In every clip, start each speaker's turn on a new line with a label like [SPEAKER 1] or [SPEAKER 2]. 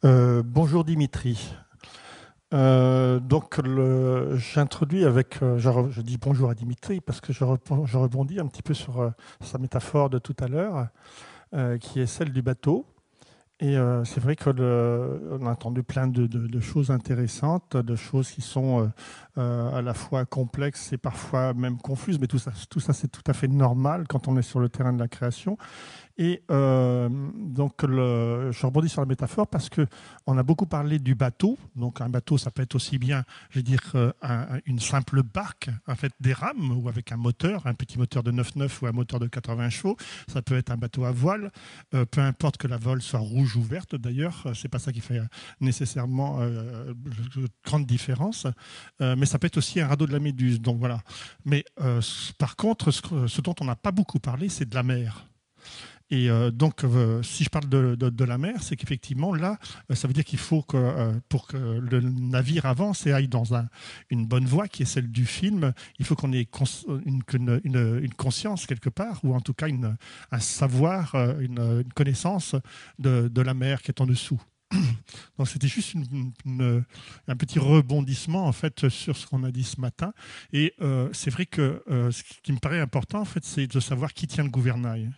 [SPEAKER 1] Bonjour Dimitri. J'introduis avec, je dis bonjour à Dimitri parce que je rebondis un petit peu sur sa métaphore de tout à l'heure, qui est celle du bateau. Et c'est vrai qu'on a entendu plein de choses intéressantes, de choses qui sont à la fois complexes et parfois même confuses, mais tout ça c'est tout à fait normal quand on est sur le terrain de la création. Et je rebondis sur la métaphore parce que on a beaucoup parlé du bateau. Donc, un bateau, ça peut être aussi bien, je veux dire, une simple barque, en fait, des rames ou avec un moteur, un petit moteur de 9,9 ou un moteur de 80 chevaux. Ça peut être un bateau à voile, peu importe que la voile soit rouge ou verte. D'ailleurs, c'est pas ça qui fait nécessairement grande différence. Mais ça peut être aussi un radeau de la Méduse. Donc voilà. Mais par contre, ce dont on n'a pas beaucoup parlé, c'est de la mer. Et si je parle de la mer, c'est qu'effectivement, là, ça veut dire qu'il faut que, pour que le navire avance et aille dans une bonne voie, qui est celle du film, il faut qu'on ait une conscience quelque part, ou en tout cas un savoir, une connaissance de la mer qui est en dessous. Donc c'était juste un petit rebondissement en fait sur ce qu'on a dit ce matin. Et c'est vrai que ce qui me paraît important, en fait, c'est de savoir qui tient le gouvernail,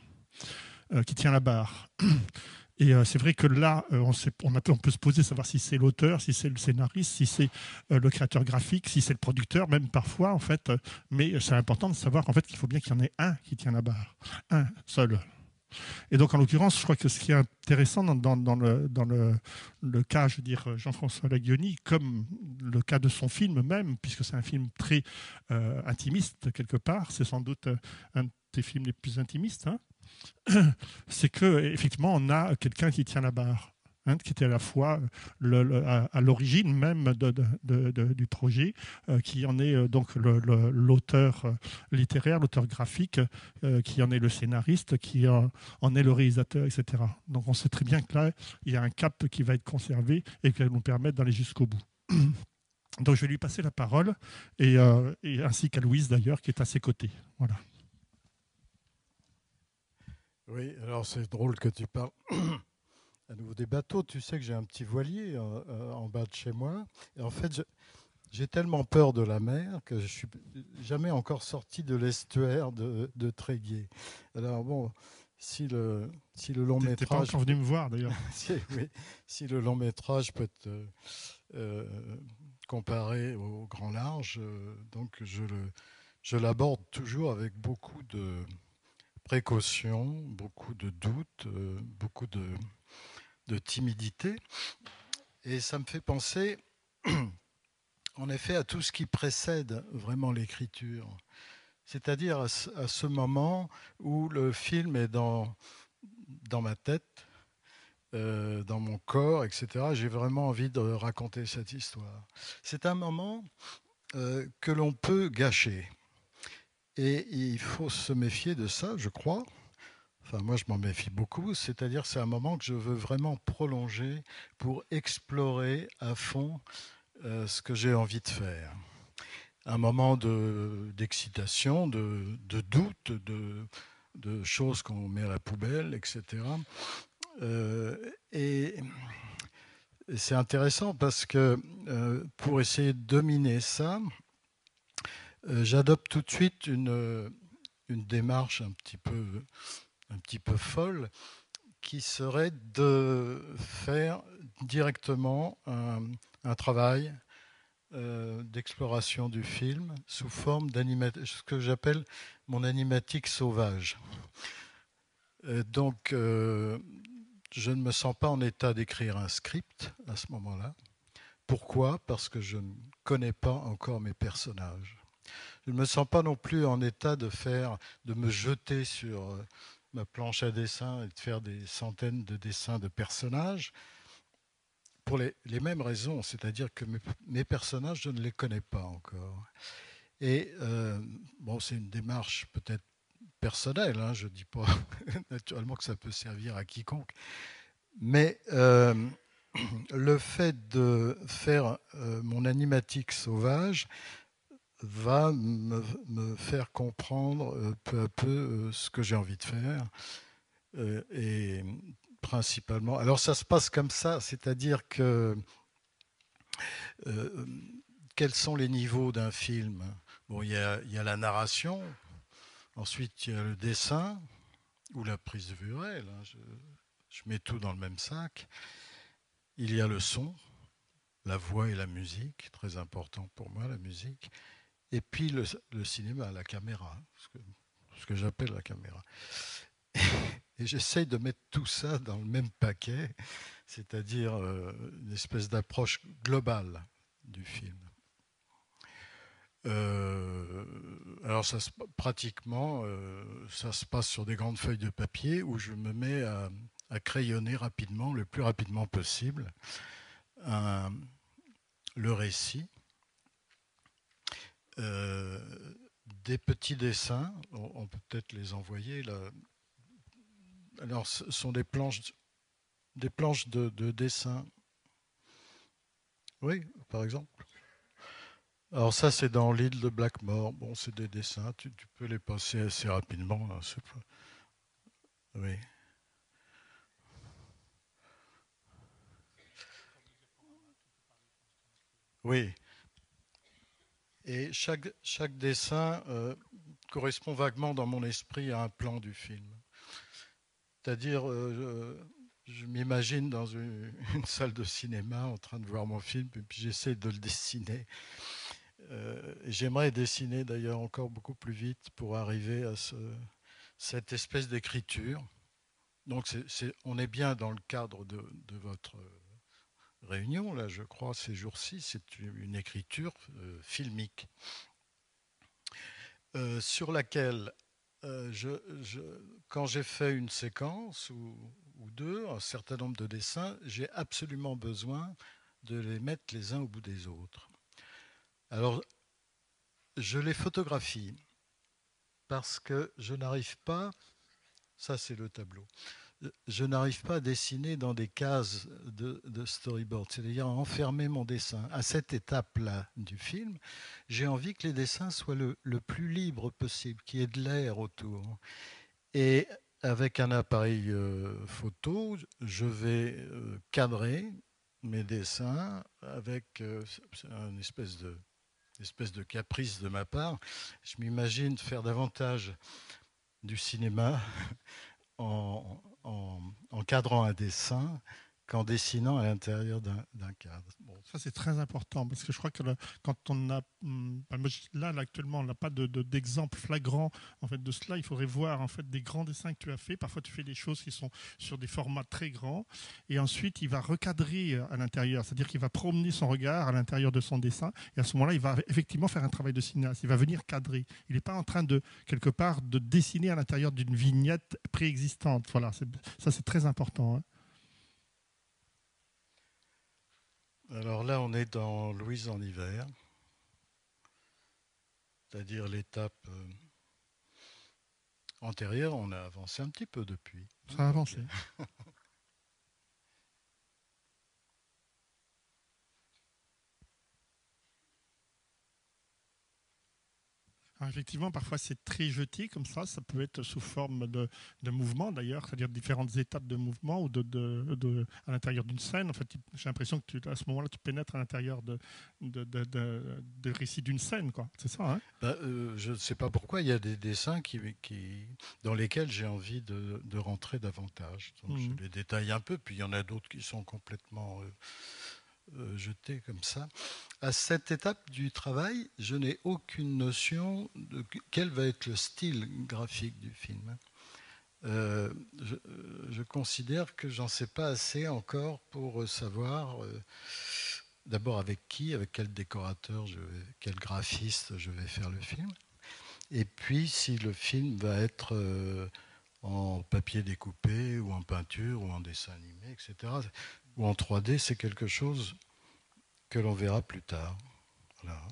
[SPEAKER 1] qui tient la barre. Et c'est vrai que là, on peut se poser, savoir si c'est l'auteur, si c'est le scénariste, si c'est le créateur graphique, si c'est le producteur, même parfois, en fait. Mais c'est important de savoir, en fait, qu'il faut bien qu'il y en ait un qui tient la barre. Un seul. Et donc, en l'occurrence, je crois que ce qui est intéressant le cas, je veux dire, Jean-François Laguioni, comme le cas de son film même, puisque c'est un film très intimiste, quelque part, c'est sans doute un des films les plus intimistes, hein, c'est que effectivement on a quelqu'un qui tient la barre, hein, qui était à la fois à l'origine même du projet, qui en est donc l'auteur littéraire, l'auteur graphique, qui en est le scénariste, qui en est le réalisateur, etc. Donc on sait très bien que là, il y a un cap qui va être conservé et qui va nous permettre d'aller jusqu'au bout. Donc je vais lui passer la parole, et ainsi qu'à Louise d'ailleurs, qui est à ses côtés. Voilà.
[SPEAKER 2] Oui, alors c'est drôle que tu parles à nouveau des bateaux. Tu sais que j'ai un petit voilier en bas de chez moi. Et en fait, j'ai tellement peur de la mer que je suis jamais encore sorti de l'estuaire de Tréguier. Alors bon, si le long
[SPEAKER 1] T'es pas
[SPEAKER 2] métrage
[SPEAKER 1] encore venu me voir d'ailleurs.
[SPEAKER 2] oui, si le long métrage peut être comparé au grand large, donc je l'aborde toujours avec beaucoup de précaution, beaucoup de doutes, beaucoup de timidité. Et ça me fait penser, en effet, à tout ce qui précède vraiment l'écriture. C'est-à-dire à ce moment où le film est dans ma tête, dans mon corps, etc. J'ai vraiment envie de raconter cette histoire. C'est un moment que l'on peut gâcher. Et il faut se méfier de ça, je crois. Enfin, moi, je m'en méfie beaucoup. C'est-à-dire, c'est un moment que je veux vraiment prolonger pour explorer à fond ce que j'ai envie de faire. Un moment d'excitation, de doute, de choses qu'on met à la poubelle, etc. Et c'est intéressant parce que pour essayer de dominer ça, j'adopte tout de suite une démarche un petit peu folle qui serait de faire directement un travail d'exploration du film sous forme ce que j'appelle mon animatique sauvage. Donc, je ne me sens pas en état d'écrire un script à ce moment-là. Pourquoi ? Parce que je ne connais pas encore mes personnages. Je ne me sens pas non plus en état de me jeter sur ma planche à dessin et de faire des centaines de dessins de personnages pour les mêmes raisons, c'est-à-dire que mes personnages, je ne les connais pas encore. Et bon, c'est une démarche peut-être personnelle, hein, je ne dis pas naturellement que ça peut servir à quiconque, mais le fait de faire mon animatique sauvage va me faire comprendre peu à peu ce que j'ai envie de faire et principalement. Alors ça se passe comme ça, c'est-à-dire que euh, quels sont les niveaux d'un film? Bon, il y a la narration, ensuite il y a le dessin ou la prise de vue réelle. Hein, je mets tout dans le même sac. Il y a le son, la voix et la musique, très important pour moi, la musique. Et puis le cinéma, la caméra, ce que j'appelle la caméra. Et j'essaye de mettre tout ça dans le même paquet, c'est-à-dire une espèce d'approche globale du film. Alors pratiquement, ça se passe sur des grandes feuilles de papier où je me mets à crayonner rapidement, le plus rapidement possible, le récit. Des petits dessins, on peut peut-être les envoyer là. Alors, ce sont des planches de dessin. Oui, par exemple. Alors ça, c'est dans l'île de Blackmore. Bon, c'est des dessins, tu peux les passer assez rapidement. Hein, oui. Oui. Et chaque dessin correspond vaguement dans mon esprit à un plan du film. C'est-à-dire, je m'imagine dans une salle de cinéma en train de voir mon film, et puis j'essaie de le dessiner. J'aimerais dessiner d'ailleurs encore beaucoup plus vite pour arriver à cette espèce d'écriture. Donc on est bien dans le cadre de votre réunion, là, je crois, ces jours-ci. C'est une écriture filmique sur laquelle, quand j'ai fait une séquence ou deux, un certain nombre de dessins, j'ai absolument besoin de les mettre les uns au bout des autres. Alors, je les photographie parce que je n'arrive pas, ça c'est le tableau, je n'arrive pas à dessiner dans des cases de storyboard, c'est-à-dire à enfermer mon dessin. À cette étape-là du film, j'ai envie que les dessins soient le plus libres possible, qu'il y ait de l'air autour. Et avec un appareil photo, je vais cadrer mes dessins avec une espèce de caprice de ma part. Je m'imagine faire davantage du cinéma en cadrant un dessin qu'en dessinant à l'intérieur d'un cadre.
[SPEAKER 1] Bon, ça c'est très important parce que je crois que quand on a là actuellement on n'a pas d'exemple flagrant en fait de cela. Il faudrait voir en fait des grands dessins que tu as fait. Parfois tu fais des choses qui sont sur des formats très grands et ensuite il va recadrer à l'intérieur, c'est-à-dire qu'il va promener son regard à l'intérieur de son dessin et à ce moment-là il va effectivement faire un travail de cinéaste. Il va venir cadrer. Il n'est pas en train de quelque part de dessiner à l'intérieur d'une vignette préexistante. Voilà, ça c'est très important. Hein.
[SPEAKER 2] Alors là, on est dans Louise en hiver, c'est-à-dire l'étape antérieure. On a avancé un petit peu depuis.
[SPEAKER 1] Ça a avancé. Alors effectivement, parfois c'est très jeté comme ça peut être sous forme de mouvement d'ailleurs, c'est-à-dire différentes étapes de mouvement ou à l'intérieur d'une scène. En fait, j'ai l'impression que à ce moment-là, tu pénètres à l'intérieur de récit d'une scène, quoi. C'est ça, hein?
[SPEAKER 2] Je ne sais pas pourquoi, il y a des dessins dans lesquels j'ai envie de rentrer davantage. Donc je les détaille un peu, puis il y en a d'autres qui sont complètement jetés comme ça. À cette étape du travail, je n'ai aucune notion de quel va être le style graphique du film. Je considère que j'en sais pas assez encore pour savoir d'abord avec quel décorateur, quel graphiste je vais faire le film. Et puis si le film va être en papier découpé ou en peinture ou en dessin animé, etc. Ou en 3D, c'est quelque chose que l'on verra plus tard. Voilà.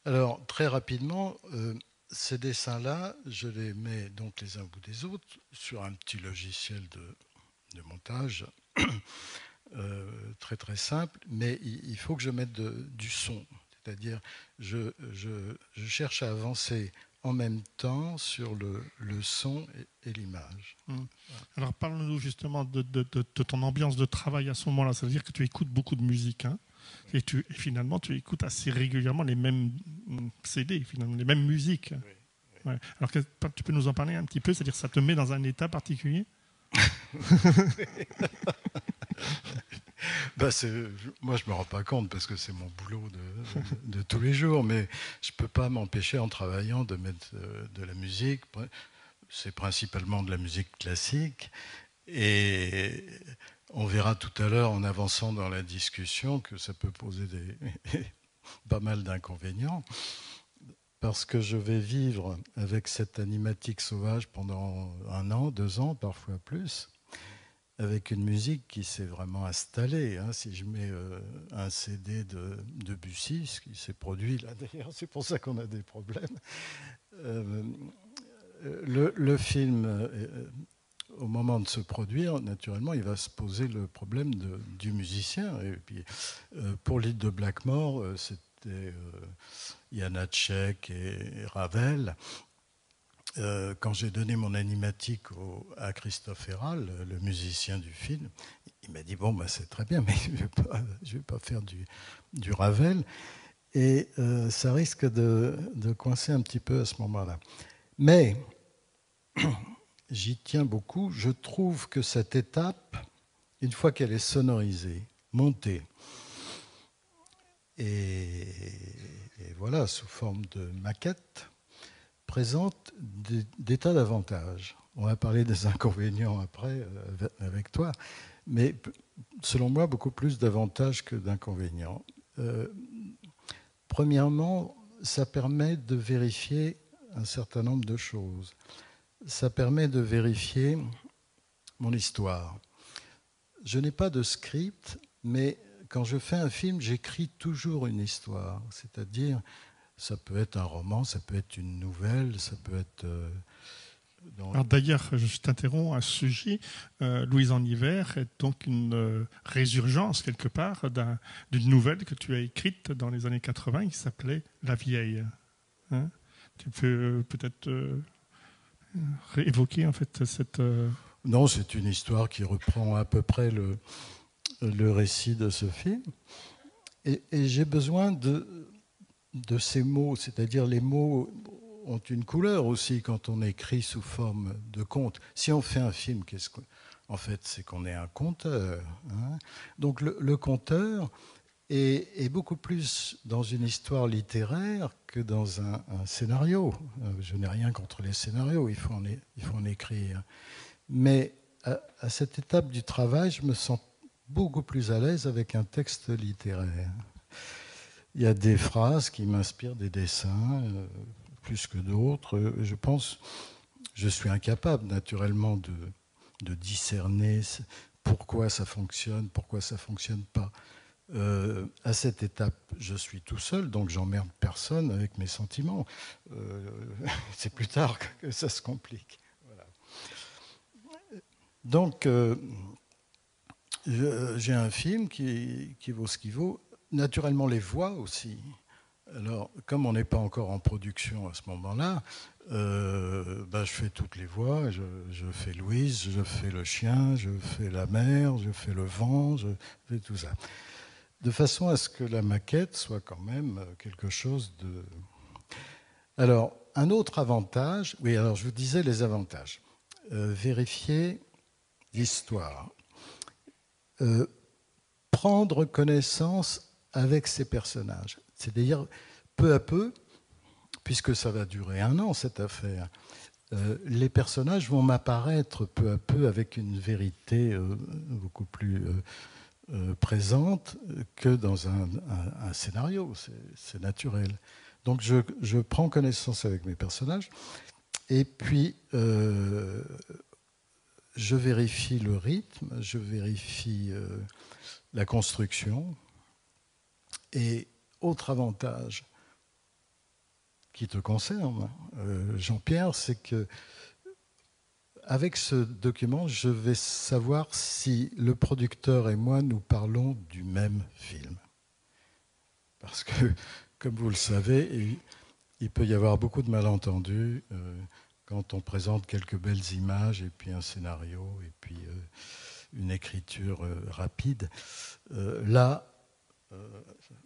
[SPEAKER 2] Alors, très rapidement, ces dessins-là, je les mets donc les uns au bout des autres sur un petit logiciel de montage très très simple, mais il faut que je mette du son. C'est-à-dire, je cherche à avancer en même temps sur le son et l'image.
[SPEAKER 1] Alors parle-nous justement de ton ambiance de travail à ce moment-là. Ça veut dire que tu écoutes beaucoup de musique, hein, et finalement tu écoutes assez régulièrement les mêmes CD, finalement, les mêmes musiques.
[SPEAKER 2] Oui.
[SPEAKER 1] Ouais. Alors tu peux nous en parler un petit peu, c'est-à-dire que ça te met dans un état particulier?
[SPEAKER 2] Moi, je ne me rends pas compte parce que c'est mon boulot de tous les jours, mais je ne peux pas m'empêcher en travaillant de mettre de la musique. C'est principalement de la musique classique. Et on verra tout à l'heure, en avançant dans la discussion, que ça peut poser pas mal d'inconvénients. Parce que je vais vivre avec cette animatique sauvage pendant 1 an, 2 ans, parfois plus, avec une musique qui s'est vraiment installée. Hein. Si je mets un CD de Debussy, ce qui s'est produit là d'ailleurs, c'est pour ça qu'on a des problèmes, le film, au moment de se produire, naturellement, il va se poser le problème du musicien. Et puis, pour l'île de Blackmore, c'était Janacek et Ravel. Quand j'ai donné mon animatique à Christophe Herral, le musicien du film, il m'a dit bon, bah, c'est très bien, mais je vais pas faire du Ravel. Et ça risque de coincer un petit peu à ce moment-là. Mais j'y tiens beaucoup. Je trouve que cette étape, une fois qu'elle est sonorisée, montée, et voilà, sous forme de maquette, présente des tas d'avantages. On va parler des inconvénients après avec toi, mais selon moi, beaucoup plus d'avantages que d'inconvénients. Premièrement, ça permet de vérifier un certain nombre de choses. Ça permet de vérifier mon histoire. Je n'ai pas de script, mais quand je fais un film, j'écris toujours une histoire. C'est-à-dire, ça peut être un roman, ça peut être une nouvelle, ça peut être...
[SPEAKER 1] Alors d'ailleurs, je t'interromps à ce sujet. Louise en hiver est donc une résurgence, quelque part, d'une nouvelle que tu as écrite dans les années 80 qui s'appelait La Vieille. Hein, tu peux peut-être évoquer en fait cette...
[SPEAKER 2] Non, c'est une histoire qui reprend à peu près le récit de ce film. Et j'ai besoin de ces mots, c'est-à-dire les mots ont une couleur aussi quand on écrit sous forme de conte. Si on fait un film, en fait, c'est qu'on est un conteur. Hein. Donc le conteur est beaucoup plus dans une histoire littéraire que dans un scénario. Je n'ai rien contre les scénarios, il faut en écrire. Mais à cette étape du travail, je me sens beaucoup plus à l'aise avec un texte littéraire. Il y a des phrases qui m'inspirent des dessins, plus que d'autres. Je suis incapable naturellement de discerner pourquoi ça fonctionne pas. À cette étape, je suis tout seul, donc j'emmerde personne avec mes sentiments. C'est plus tard que ça se complique. Voilà. Donc, j'ai un film qui vaut ce qu'il vaut. Naturellement, les voix aussi. Alors, comme on n'est pas encore en production à ce moment-là, je fais toutes les voix. Je fais Louise, je fais le chien, je fais la mer, je fais le vent, je fais tout ça. De façon à ce que la maquette soit quand même quelque chose de... Alors, un autre avantage... Oui, alors je vous disais les avantages. Vérifier l'histoire. Prendre connaissance avec ces personnages. C'est-à-dire, peu à peu, puisque ça va durer 1 an, cette affaire, les personnages vont m'apparaître peu à peu avec une vérité beaucoup plus présente que dans un scénario. C'est naturel. Donc, je prends connaissance avec mes personnages, et puis je vérifie le rythme, je vérifie la construction. Et autre avantage qui te concerne, Jean-Pierre, c'est que avec ce document, je vais savoir si le producteur et moi, nous parlons du même film. Parce que, comme vous le savez, il peut y avoir beaucoup de malentendus quand on présente quelques belles images et puis un scénario et puis une écriture rapide. Là,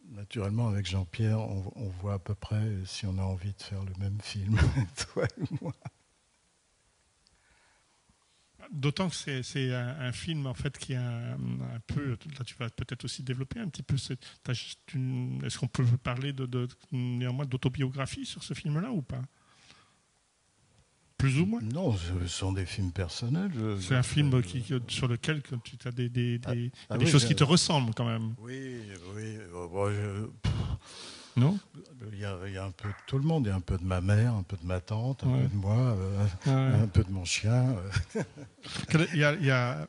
[SPEAKER 2] naturellement, avec Jean-Pierre, on voit à peu près si on a envie de faire le même film, toi et moi.
[SPEAKER 1] D'autant que c'est un film en fait qui est un peu. Là, tu vas peut-être aussi développer un petit peu. Est-ce qu'on peut parler néanmoins d'autobiographie sur ce film-là ou pas? Plus ou moins.
[SPEAKER 2] Non, ce sont des films personnels.
[SPEAKER 1] C'est un film sur lequel tu as des
[SPEAKER 2] oui,
[SPEAKER 1] choses qui te ressemblent quand même.
[SPEAKER 2] Oui.
[SPEAKER 1] Non?
[SPEAKER 2] Il y a un peu de tout le monde. Il y a un peu de ma mère, un peu de ma tante, un peu de moi,
[SPEAKER 1] Ouais.
[SPEAKER 2] un peu de mon chien.
[SPEAKER 1] Il y a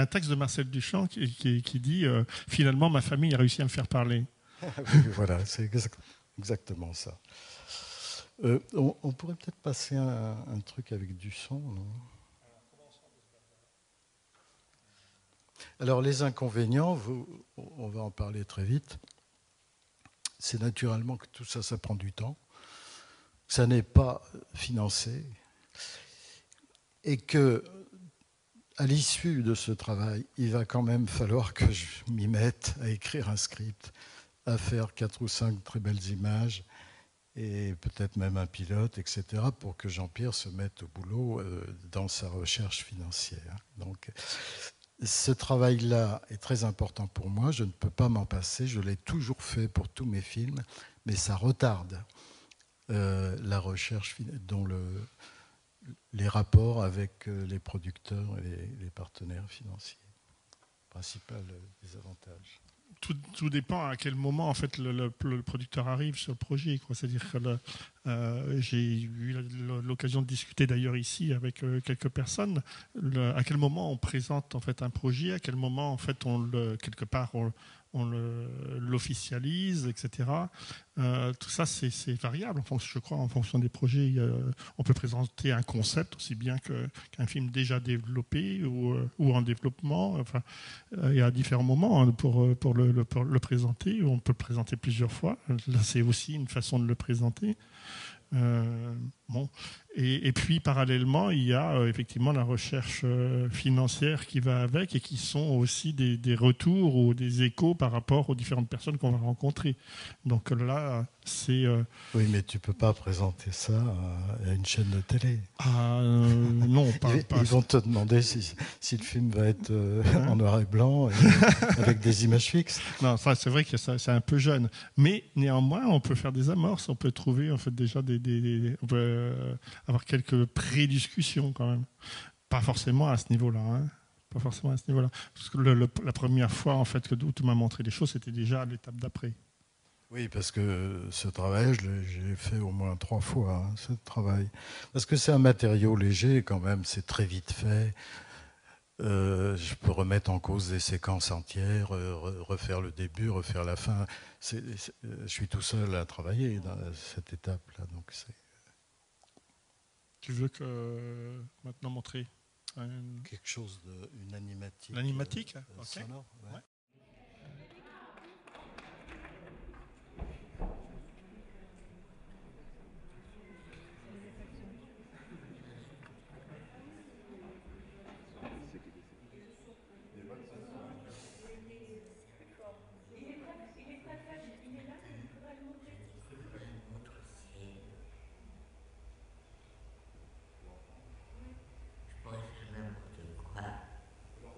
[SPEAKER 1] un texte de Marcel Duchamp qui dit finalement, ma famille a réussi à me faire parler.
[SPEAKER 2] Oui, voilà, c'est exactement ça. On pourrait peut-être passer un truc avec du son, non? Alors, les inconvénients, on va en parler très vite. C'est naturellement que tout ça, ça prend du temps. Ça n'est pas financé. Et que, à l'issue de ce travail, il va quand même falloir que je m'y mette à écrire un script, à faire 4 ou 5 très belles images, et peut-être même un pilote, etc., pour que Jean-Pierre se mette au boulot dans sa recherche financière. Donc, ce travail-là est très important pour moi, je ne peux pas m'en passer, je l'ai toujours fait pour tous mes films, mais ça retarde la recherche, dont les rapports avec les producteurs et les partenaires financiers. Principal désavantage.
[SPEAKER 1] Tout dépend à quel moment en fait le producteur arrive sur le projet. C'est-à-dire que j'ai eu l'occasion de discuter d'ailleurs ici avec quelques personnes. À quel moment on présente en fait un projet, à quel moment en fait quelque part on l'officialise, etc. Tout ça c'est variable. Je crois en fonction des projets. On peut présenter un concept aussi bien qu'un film déjà développé ou en développement. Enfin, il y a différents moments pour le présenter. On peut le présenter plusieurs fois. Là, c'est aussi une façon de le présenter. Bon. Et puis, parallèlement, il y a effectivement la recherche financière qui va avec et qui sont aussi des retours ou des échos par rapport aux différentes personnes qu'on va rencontrer. Donc là, c'est...
[SPEAKER 2] Oui, mais tu ne peux pas présenter ça à une chaîne de télé.
[SPEAKER 1] Non,
[SPEAKER 2] ils vont te demander si le film va être en noir et blanc, avec des images fixes.
[SPEAKER 1] Non, enfin, c'est vrai que c'est un peu jeune. Mais néanmoins, on peut faire des amorces. On peut trouver en fait, déjà on peut avoir quelques pré-discussions quand même. Pas forcément à ce niveau-là. Hein. Pas forcément à ce niveau-là. Parce que la première fois en fait, que tu m'as montré les choses, c'était déjà à l'étape d'après.
[SPEAKER 2] Oui, parce que ce travail, j'ai fait au moins 3 fois, hein, ce travail. Parce que c'est un matériau léger quand même, c'est très vite fait. Je peux remettre en cause des séquences entières, refaire le début, refaire la fin. Je suis tout seul à travailler dans cette étape-là. Donc
[SPEAKER 1] tu veux que maintenant montrer
[SPEAKER 2] quelque chose une animatique.
[SPEAKER 1] L'animatique okay.
[SPEAKER 2] Sonore, ouais.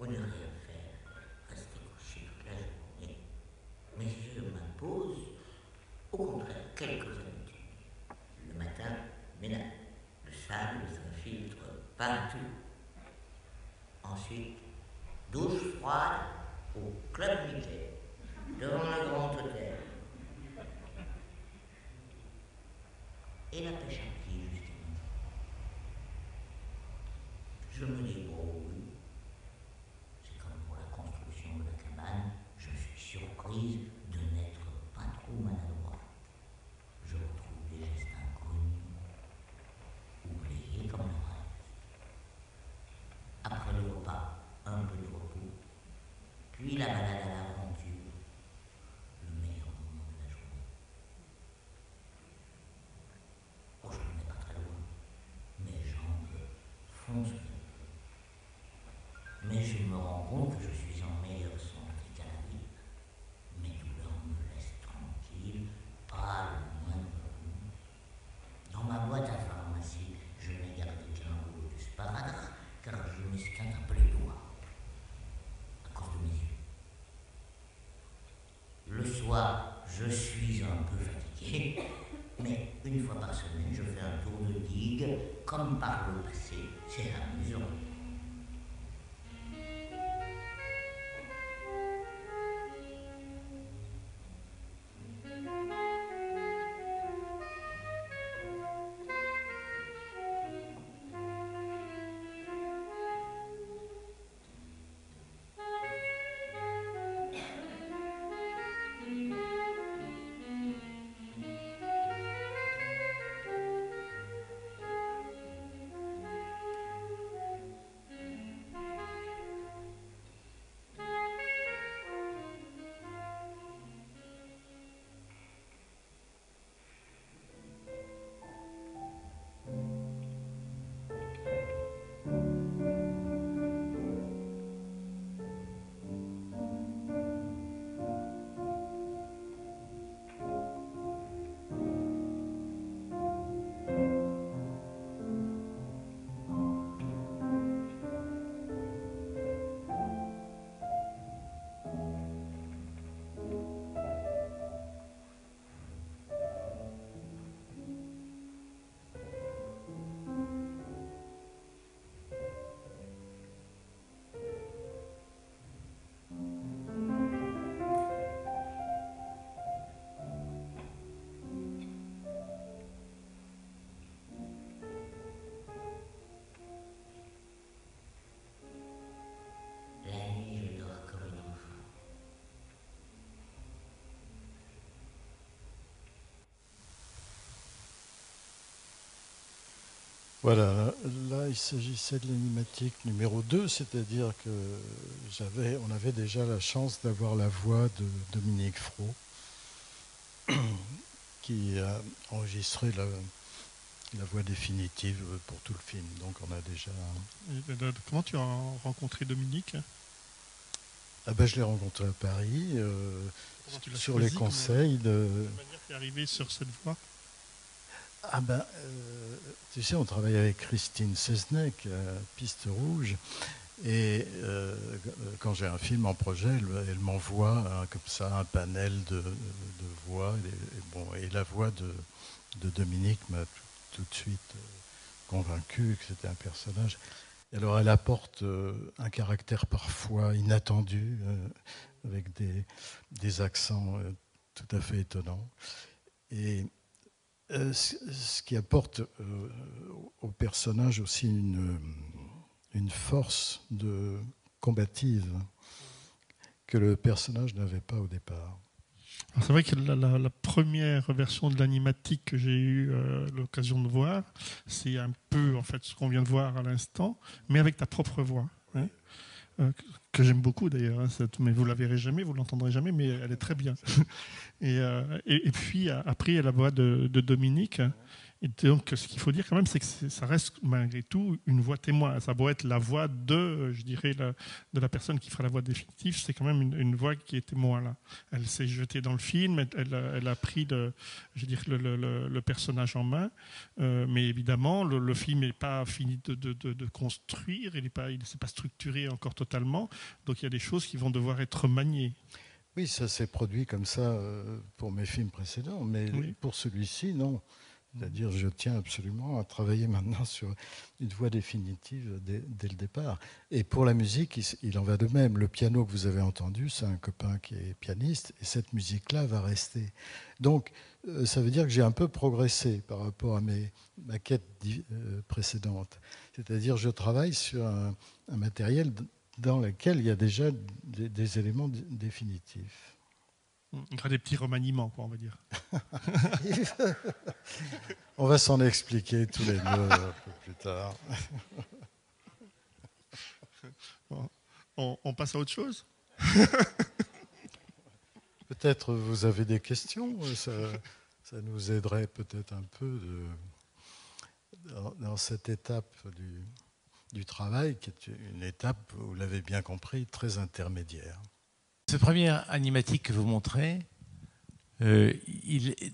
[SPEAKER 3] Ou ne rien faire, rester couché toute la journée. Mais je m'impose, au contraire, quelques habitudes. Le matin, ménage. Le sable s'infiltre partout. Ensuite, douche froide au club Mickey, devant le grand hôtel. Et la pêche à pied, justement. Je me débrouille. De la cabane, je suis surprise de n'être pas trop maladroite. Je retrouve des gestes inconnus, oubliés comme le rêve. Après le repas, un peu de repos, puis la balade à l'aventure, le meilleur moment de la journée. m'en souviens. Mais je me rends compte que je suis en meilleure santé qu'à la vie. Mes douleurs me laissent tranquille, pas le moindre bruit. Dans ma boîte à pharmacie, je n'ai gardé qu'un rouleau de sparadrap, car je m'esquinte un peu les doigts, à cause de mes yeux. Le soir, je suis un peu fatigué, mais une fois par semaine, je fais un tour de digue, comme par le passé. C'est amusant.
[SPEAKER 2] Voilà, là il s'agissait de l'animatique numéro 2, c'est-à-dire que on avait déjà la chance d'avoir la voix de Dominique Fro, qui a enregistré la voix définitive pour tout le film. Donc on a déjà...
[SPEAKER 1] Comment tu as rencontré Dominique?
[SPEAKER 2] Ah ben, je l'ai rencontré à Paris, sur les conseils de...
[SPEAKER 1] De quelle manière tu es arrivé sur cette voix?
[SPEAKER 2] Ah ben, tu sais, on travaille avec Christine Seznec à Piste Rouge, et quand j'ai un film en projet, elle m'envoie comme ça un panel de voix, et la voix de Dominique m'a tout de suite convaincu que c'était un personnage. Et alors elle apporte un caractère parfois inattendu, avec des accents tout à fait étonnants. Et ce qui apporte au personnage aussi une force combative que le personnage n'avait pas au départ.
[SPEAKER 1] C'est vrai que la première version de l'animatique que j'ai eu l'occasion de voir, c'est un peu en fait ce qu'on vient de voir à l'instant, mais avec ta propre voix. Hein, que j'aime beaucoup d'ailleurs, hein, mais vous la verrez jamais, vous l'entendrez jamais, mais elle est très bien. Et puis après, il y a la voix de Dominique. Et donc, ce qu'il faut dire quand même, c'est que ça reste malgré tout une voix témoin. Ça doit être la voix je dirais, de la personne qui fera la voix définitive. C'est quand même une voix qui est témoin là. Elle s'est jetée dans le film, elle a pris le personnage en main. Mais évidemment, le film n'est pas fini de construire, il ne s'est pas structuré encore totalement. Donc, il y a des choses qui vont devoir être maniées.
[SPEAKER 2] Oui, ça s'est produit comme ça pour mes films précédents, mais oui. Pour celui-ci, non. C'est-à-dire, je tiens absolument à travailler maintenant sur une voix définitive dès le départ. Et pour la musique, il en va de même. Le piano que vous avez entendu, c'est un copain qui est pianiste, et cette musique-là va rester. Donc, ça veut dire que j'ai un peu progressé par rapport à mes maquettes précédentes. C'est-à-dire, je travaille sur un matériel dans lequel il y a déjà des éléments définitifs.
[SPEAKER 1] Il y aura des petits remaniements, quoi, on va dire.
[SPEAKER 2] On va s'en expliquer tous les deux un peu plus tard.
[SPEAKER 1] On passe à autre chose?
[SPEAKER 2] Peut-être vous avez des questions, ça nous aiderait peut-être un peu dans cette étape du travail, qui est une étape, vous l'avez bien compris, très intermédiaire.
[SPEAKER 4] Ce premier animatique que vous montrez,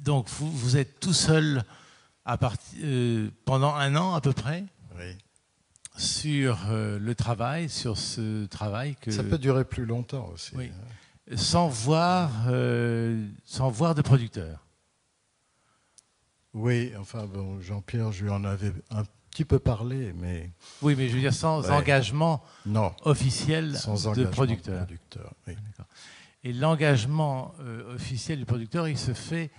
[SPEAKER 4] donc vous êtes tout seul pendant 1 an à peu près
[SPEAKER 2] Oui.
[SPEAKER 4] sur le travail, sur ce travail que...
[SPEAKER 2] Ça peut durer plus longtemps aussi.
[SPEAKER 4] Oui. Sans voir de producteur.
[SPEAKER 2] Oui, enfin bon, Jean-Pierre, je lui en avais un petit peu parlé, mais...
[SPEAKER 4] Oui, mais je veux dire sans engagement officiel
[SPEAKER 2] sans
[SPEAKER 4] de
[SPEAKER 2] engagement
[SPEAKER 4] producteur.
[SPEAKER 2] Oui.
[SPEAKER 4] Et l'engagement officiel du producteur, il se fait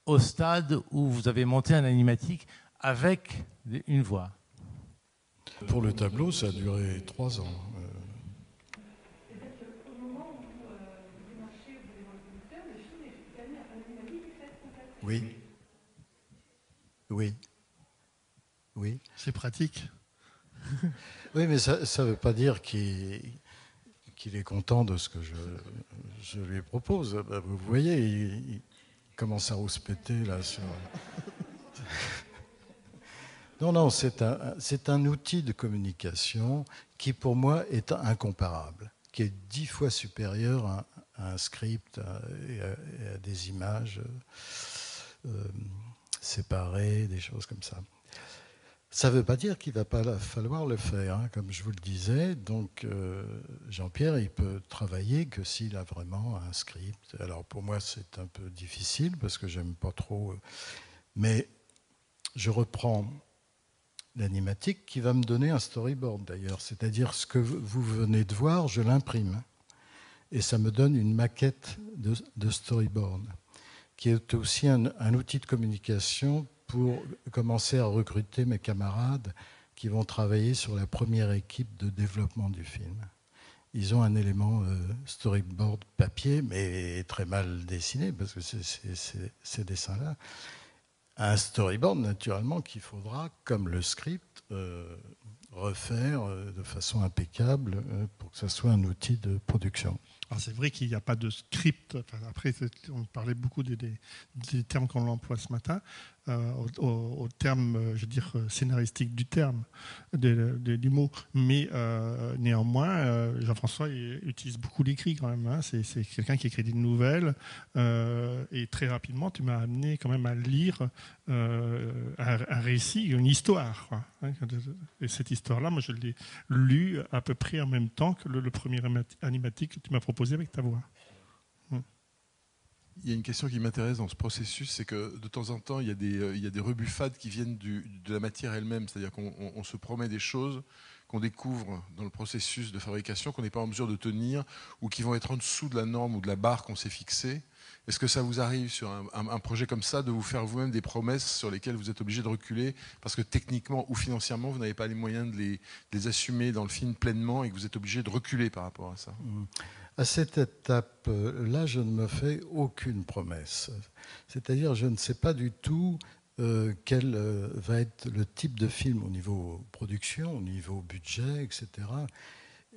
[SPEAKER 4] au stade où vous avez monté un animatique avec une voix.
[SPEAKER 2] Pour le tableau, ça a duré 3 ans. Oui. Oui. Oui.
[SPEAKER 1] C'est pratique.
[SPEAKER 2] Oui, mais ça ne veut pas dire qu'il est content de ce que je lui propose. Vous voyez, il commence à rouspéter là sur... Non, c'est un outil de communication qui, pour moi, est incomparable, qui est 10 fois supérieur à un script et à des images séparées, des choses comme ça. Ça ne veut pas dire qu'il ne va pas falloir le faire, hein, comme je vous le disais. Donc, Jean-Pierre, il peut travailler que s'il a vraiment un script. Alors, pour moi, c'est un peu difficile parce que j'aime pas trop. Mais je reprends l'animatique qui va me donner un storyboard, d'ailleurs. C'est-à-dire, ce que vous venez de voir, je l'imprime. Et ça me donne une maquette de storyboard, qui est aussi un outil de communication pour commencer à recruter mes camarades qui vont travailler sur la première équipe de développement du film. Ils ont un élément storyboard papier, mais très mal dessiné, parce que ces dessins-là. Un storyboard, naturellement, qu'il faudra, comme le script, refaire de façon impeccable pour que ça soit un outil de production.
[SPEAKER 1] Alors c'est vrai qu'il n'y a pas de script. Enfin, après, on parlait beaucoup des termes qu'on emploie ce matin, au terme, je veux dire, scénaristique du terme, du mot. Mais néanmoins, Jean-François utilise beaucoup l'écrit quand même. Hein. C'est quelqu'un qui écrit des nouvelles. Et très rapidement, tu m'as amené quand même à lire un récit, une histoire. Quoi, hein. Et cette histoire-là, moi, je l'ai lue à peu près en même temps que le premier animatique que tu m'as proposé avec ta voix.
[SPEAKER 5] Il y a une question qui m'intéresse dans ce processus, c'est que de temps en temps, il y a des rebuffades qui viennent de la matière elle-même, c'est-à-dire qu'on se promet des choses qu'on découvre dans le processus de fabrication qu'on n'est pas en mesure de tenir ou qui vont être en dessous de la norme ou de la barre qu'on s'est fixée. Est-ce que ça vous arrive sur un projet comme ça de vous faire vous-même des promesses sur lesquelles vous êtes obligé de reculer parce que techniquement ou financièrement, vous n'avez pas les moyens de les assumer dans le film pleinement et que vous êtes obligé de reculer par rapport à ça?
[SPEAKER 2] À cette étape-là, je ne me fais aucune promesse. C'est-à-dire, je ne sais pas du tout quel va être le type de film au niveau production, au niveau budget, etc.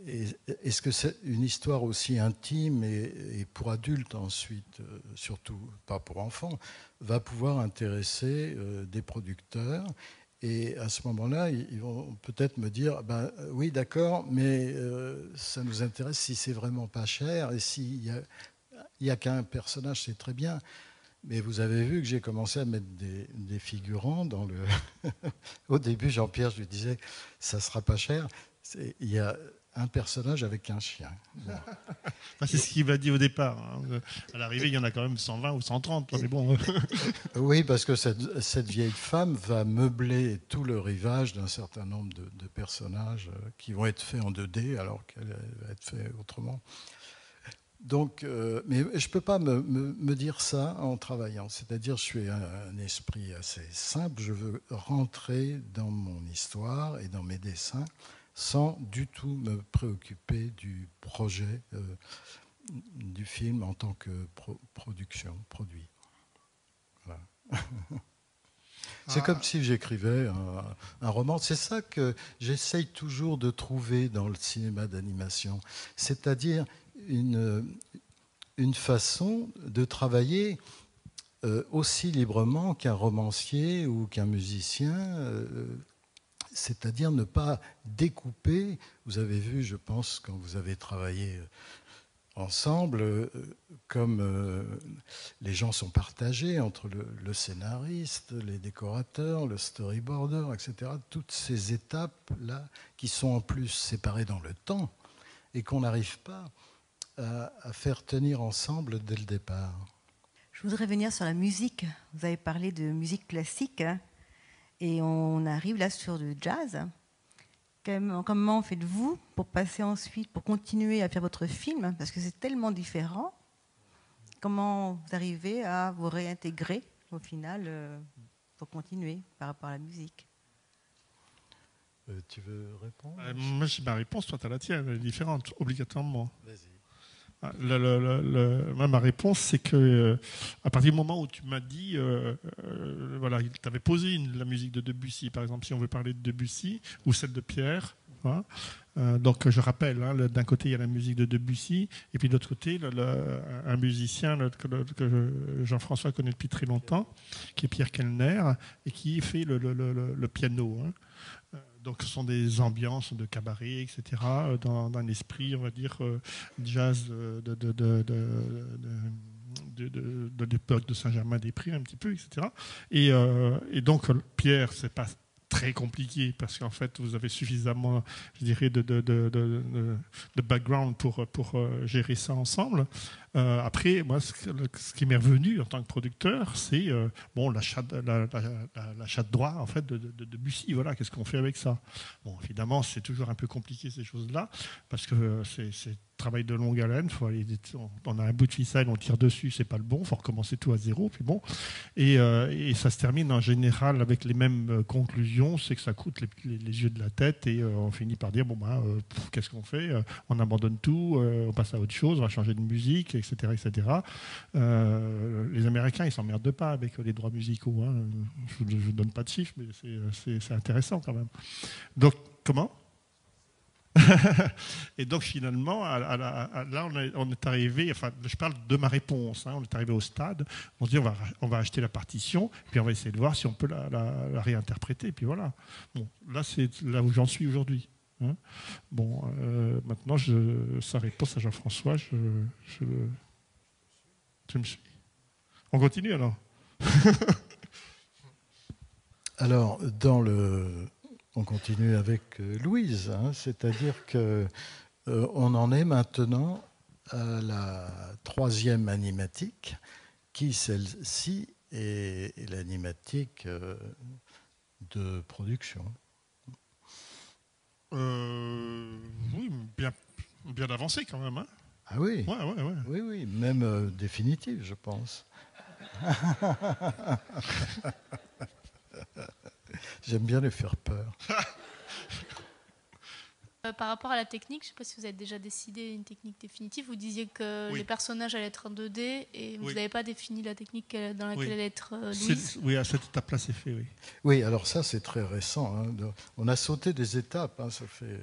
[SPEAKER 2] Est-ce que c'est une histoire aussi intime et pour adultes ensuite, surtout pas pour enfants, va pouvoir intéresser des producteurs? Et à ce moment-là, ils vont peut-être me dire oui, d'accord, mais ça nous intéresse si c'est vraiment pas cher et s'il y a qu'un personnage, c'est très bien. Mais vous avez vu que j'ai commencé à mettre des figurants dans le. Au début, Jean-Pierre, je lui disais ça sera pas cher. Il y a un personnage avec un chien. Bon.
[SPEAKER 1] C'est ce qu'il m'a dit au départ. Hein. À l'arrivée, il y en a quand même 120 ou 130. Mais bon.
[SPEAKER 2] Oui, parce que cette vieille femme va meubler tout le rivage d'un certain nombre de personnages qui vont être faits en 2D alors qu'elle va être faite autrement. Donc, mais je ne peux pas me dire ça en travaillant. C'est-à-dire, je suis un esprit assez simple. Je veux rentrer dans mon histoire et dans mes dessins sans du tout me préoccuper du projet du film en tant que produit. Voilà. C'est comme si j'écrivais un roman. C'est ça que j'essaye toujours de trouver dans le cinéma d'animation. C'est-à-dire une façon de travailler aussi librement qu'un romancier ou qu'un musicien. c'est-à-dire ne pas découper. Vous avez vu, je pense, quand vous avez travaillé ensemble, comme les gens sont partagés entre le scénariste, les décorateurs, le storyboarder, etc. Toutes ces étapes-là qui sont en plus séparées dans le temps et qu'on n'arrive pas à faire tenir ensemble dès le départ.
[SPEAKER 6] Je voudrais venir sur la musique. Vous avez parlé de musique classique et on arrive là sur le jazz. Comment faites-vous pour passer ensuite, pour continuer à faire votre film? Parce que c'est tellement différent. Comment vous arrivez à vous réintégrer au final pour continuer par rapport à la musique?
[SPEAKER 2] Tu veux répondre?
[SPEAKER 1] Moi, j'ai ma réponse, toi, tu as la tienne, elle est différente, obligatoirement.
[SPEAKER 2] Vas-y.
[SPEAKER 1] Ma réponse, c'est que à partir du moment où tu m'as dit, voilà, tu avais posé la musique de Debussy, par exemple, si on veut parler de Debussy, ou celle de Pierre. Hein, donc je rappelle, hein, d'un côté il y a la musique de Debussy, et puis de l'autre côté un musicien que Jean-François connaît depuis très longtemps, qui est Pierre Kellner, et qui fait le piano. Hein. Donc ce sont des ambiances de cabaret, etc., dans un esprit, on va dire, jazz de l'époque de Saint-Germain-des-Prés, un petit peu, etc. Et donc Pierre, c'est pas très compliqué parce qu'en fait vous avez suffisamment, je dirais, de background pour gérer ça ensemble. Après, moi, ce qui m'est revenu en tant que producteur, c'est bon, l'achat de droit en fait de Debussy. Voilà, qu'est-ce qu'on fait avec ça? Bon, évidemment, c'est toujours un peu compliqué ces choses-là parce que c'est travail de longue haleine. On a un bout de ficelle, on tire dessus, c'est pas le bon. Il faut recommencer tout à zéro. Puis bon, et ça se termine en général avec les mêmes conclusions, c'est que ça coûte les yeux de la tête et on finit par dire bon qu'est-ce qu'on fait? On abandonne tout, on passe à autre chose, on va changer de musique, etc., etc. Les Américains, ils s'emmerdent pas avec les droits musicaux. Hein. Je ne donne pas de chiffres, mais c'est intéressant quand même. Donc, comment? Et donc finalement, là, on est arrivé, enfin, je parle de ma réponse, hein, on est arrivé au stade, on se dit on va acheter la partition, puis on va essayer de voir si on peut la réinterpréter, puis voilà. Bon, là, c'est là où j'en suis aujourd'hui. Hein. Bon, maintenant, sa réponse à Jean-François, tu me suis. On continue alors.
[SPEAKER 2] Alors, on continue avec Louise, hein, c'est-à-dire qu'on en est maintenant à la 3e animatique, qui celle-ci est l'animatique de production.
[SPEAKER 1] Oui, bien avancé quand même. Hein.
[SPEAKER 2] Ah oui,
[SPEAKER 1] ouais.
[SPEAKER 2] Oui, même définitive, je pense. J'aime bien les faire peur.
[SPEAKER 7] Par rapport à la technique, je ne sais pas si vous avez déjà décidé une technique définitive. Vous disiez que les personnages allaient être en 2D et vous n'avez pas défini la technique dans laquelle allait être Louise.
[SPEAKER 1] Oui, à cette étape-là, c'est fait, oui.
[SPEAKER 2] Oui, alors ça, c'est très récent. Hein. On a sauté des étapes. Hein. Ça fait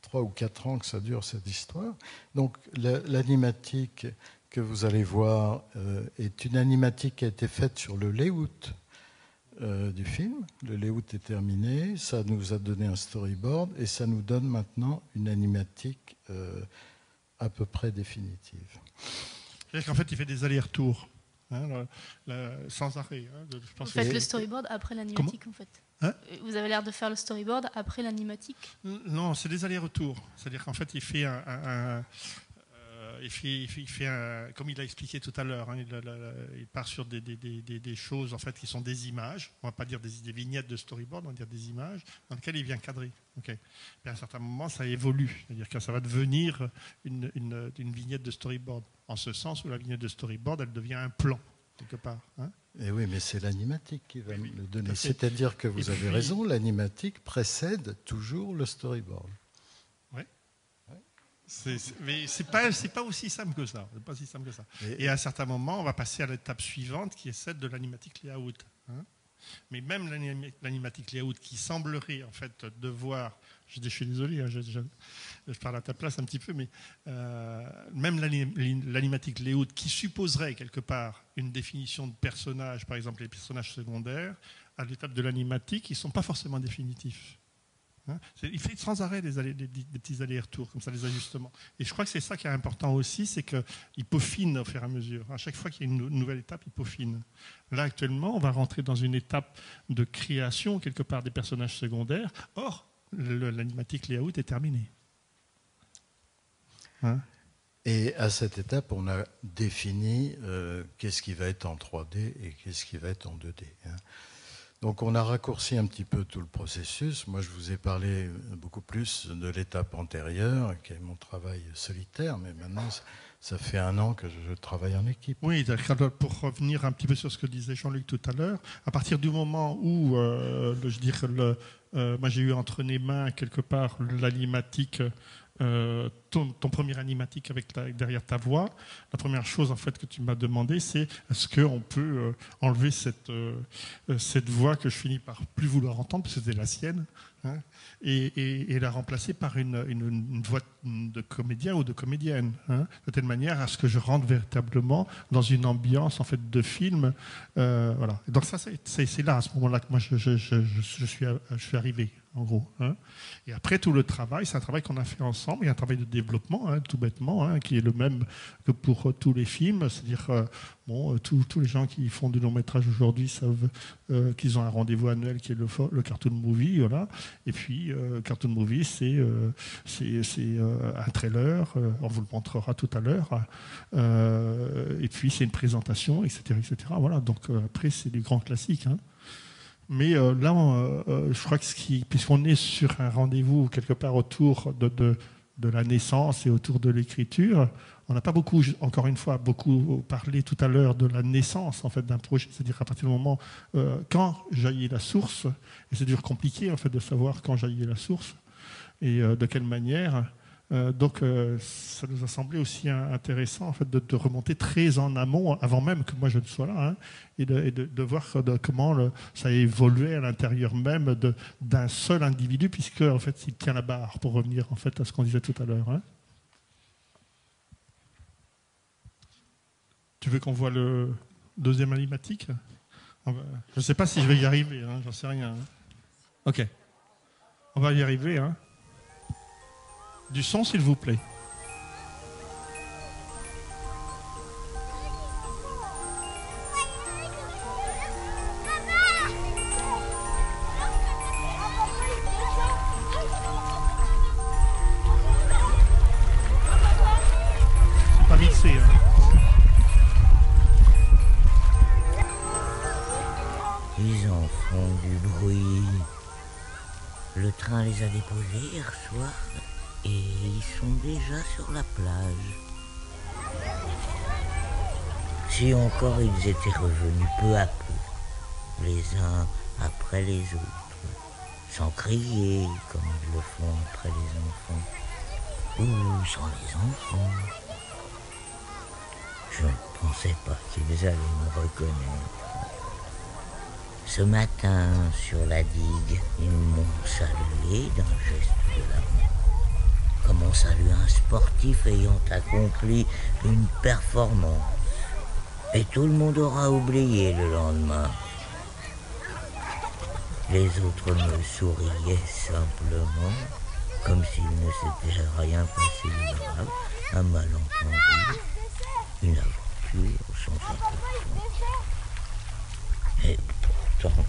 [SPEAKER 2] 3 ou 4 ans que ça dure, cette histoire. Donc, l'animatique que vous allez voir est une animatique qui a été faite sur le layout du film. Le layout est terminé, ça nous a donné un storyboard et ça nous donne maintenant une animatique à peu près définitive.
[SPEAKER 1] C'est-à-dire qu'en fait, il fait des allers-retours, hein, sans arrêt. Hein,
[SPEAKER 7] vous faites le storyboard après l'animatique, en fait.
[SPEAKER 1] Hein?
[SPEAKER 7] Vous avez l'air de faire le storyboard après l'animatique?
[SPEAKER 1] Non, c'est des allers-retours. C'est-à-dire qu'en fait, il fait comme il a expliqué tout à l'heure, hein, il part sur des choses en fait qui sont des images. On ne va pas dire des vignettes de storyboard, on va dire des images dans lesquelles il vient cadrer. Okay. Et à un certain moment, ça évolue, c'est-à-dire que ça va devenir une vignette de storyboard. En ce sens où la vignette de storyboard, elle devient un plan quelque part. Hein.
[SPEAKER 2] Et oui, mais c'est l'animatique qui va le donner. C'est-à-dire que vous avez raison, l'animatique précède toujours le storyboard.
[SPEAKER 1] Mais c'est pas aussi simple que ça. C'est pas si simple que ça. Et à un certain moment, on va passer à l'étape suivante, qui est celle de l'animatic layout. Hein. Mais même l'animatic layout, qui semblerait en fait devoir, je suis désolé, hein, je parle à ta place un petit peu, mais même l'animatic layout, qui supposerait quelque part une définition de personnages, par exemple les personnages secondaires, à l'étape de l'animatique, ils ne sont pas forcément définitifs. Hein, il fait sans arrêt des petits allers-retours, comme ça, des ajustements. Et je crois que c'est ça qui est important aussi, c'est qu'il peaufine au fur et à mesure. À chaque fois qu'il y a une nouvelle étape, il peaufine. Là, actuellement, on va rentrer dans une étape de création, quelque part, des personnages secondaires. Or, l'animatic layout est terminé. Hein?
[SPEAKER 2] Et à cette étape, on a défini qu'est-ce qui va être en 3D et qu'est-ce qui va être en 2D. Hein. Donc on a raccourci un petit peu tout le processus. Moi, je vous ai parlé beaucoup plus de l'étape antérieure, qui est mon travail solitaire, mais maintenant, ça fait 1 an que je travaille en équipe.
[SPEAKER 1] Oui, pour revenir un petit peu sur ce que disait Jean-Luc tout à l'heure, à partir du moment où, je dirais, moi j'ai eu entre les mains quelque part l'animatique, ton premier animatique derrière ta voix, la première chose en fait que tu m'as demandé, c'est est-ce qu'on peut enlever cette voix que je finis par plus vouloir entendre, parce que c'était la sienne, hein, et la remplacer par une voix de comédien ou de comédienne, hein, de telle manière à ce que je rentre véritablement dans une ambiance en fait de film. Voilà. Et donc ça, c'est là, à ce moment-là, que moi je suis arrivé, en gros. Hein. Et après, tout le travail, c'est un travail qu'on a fait ensemble, il y a un travail de développement, hein, tout bêtement, hein, qui est le même que pour tous les films, c'est-à-dire tous les gens qui font du long-métrage aujourd'hui savent qu'ils ont un rendez-vous annuel qui est le Cartoon Movie, voilà. Et puis, Cartoon Movie, c'est un trailer, on vous le montrera tout à l'heure, et puis c'est une présentation, etc., etc. Voilà, donc après, c'est des grands classiques, hein. Mais là, je crois que puisqu'on est sur un rendez-vous quelque part autour de la naissance et autour de l'écriture, on n'a pas encore une fois, beaucoup parlé tout à l'heure de la naissance en fait d'un projet, c'est-à-dire à partir du moment quand jaillit la source, et c'est toujours compliqué en fait de savoir quand jaillit la source et de quelle manière. Donc, ça nous a semblé aussi intéressant en fait, de remonter très en amont, avant même que moi je ne sois là, hein, et de voir comment ça a évolué à l'intérieur même d'un seul individu, puisque en fait, il tient la barre, pour revenir en fait, à ce qu'on disait tout à l'heure. Hein. Tu veux qu'on voit le deuxième animatique ? Je ne sais pas si je vais y arriver, hein, j'en sais rien. Hein. Ok, on va y arriver. Hein. Du son, s'il vous plaît. C'est pas mixé, hein.
[SPEAKER 3] Ils en font du bruit. Le train les a déposés hier soir. Et ils sont déjà sur la plage. Si encore ils étaient revenus peu à peu, les uns après les autres, sans crier comme ils le font après les enfants, ou sans les enfants. Je ne pensais pas qu'ils allaient me reconnaître. Ce matin, sur la digue, ils m'ont salué d'un geste de l'amour. Comme on salue un sportif ayant accompli une performance. Et tout le monde aura oublié le lendemain. Les autres me souriaient simplement, comme s'il ne s'était rien passé de grave, un malentendu, une aventure sans importance. Et pourtant...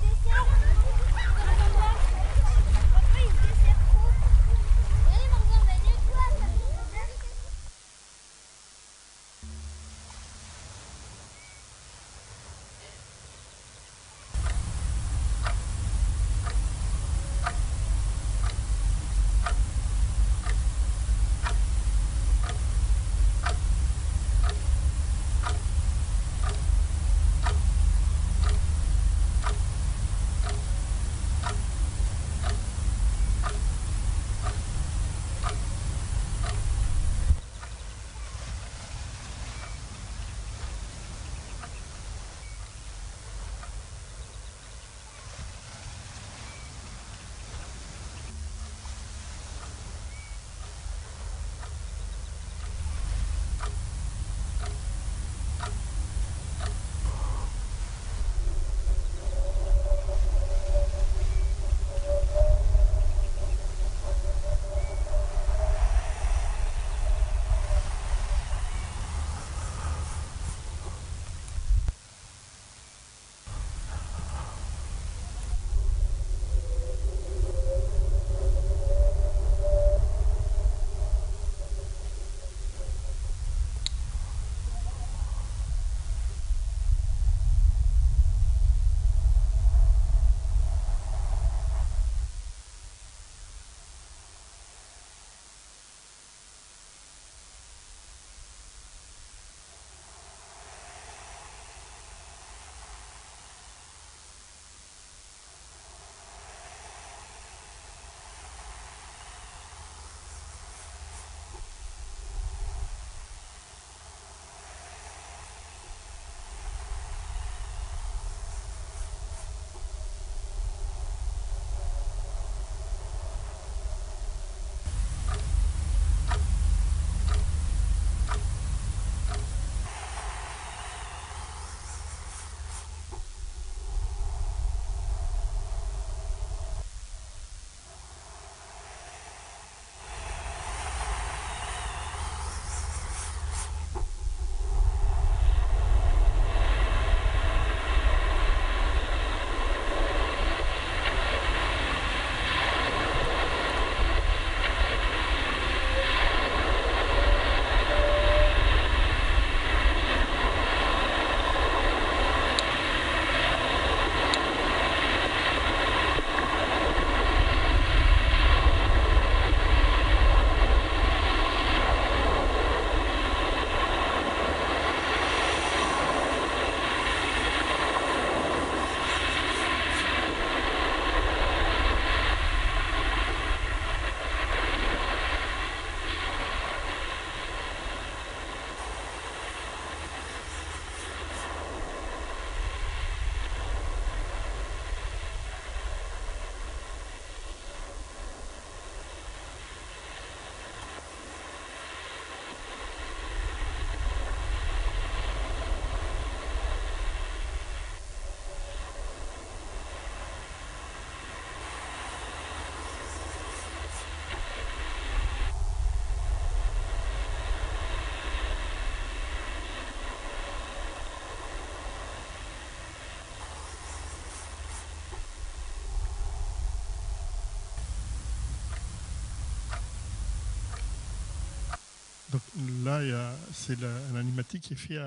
[SPEAKER 1] Donc là, c'est l'animatique qui est fait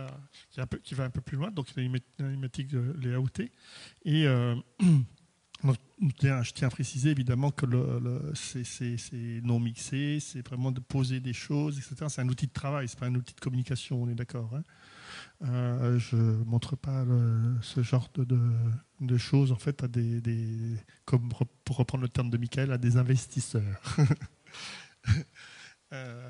[SPEAKER 1] qui va un peu plus loin, donc l'animatique layouté. Et donc, je tiens à préciser évidemment que c'est non mixé, c'est vraiment de poser des choses, etc. C'est un outil de travail, c'est pas un outil de communication, on est d'accord. Hein. Je ne montre pas ce genre de choses en fait à comme pour reprendre le terme de Michael, à des investisseurs.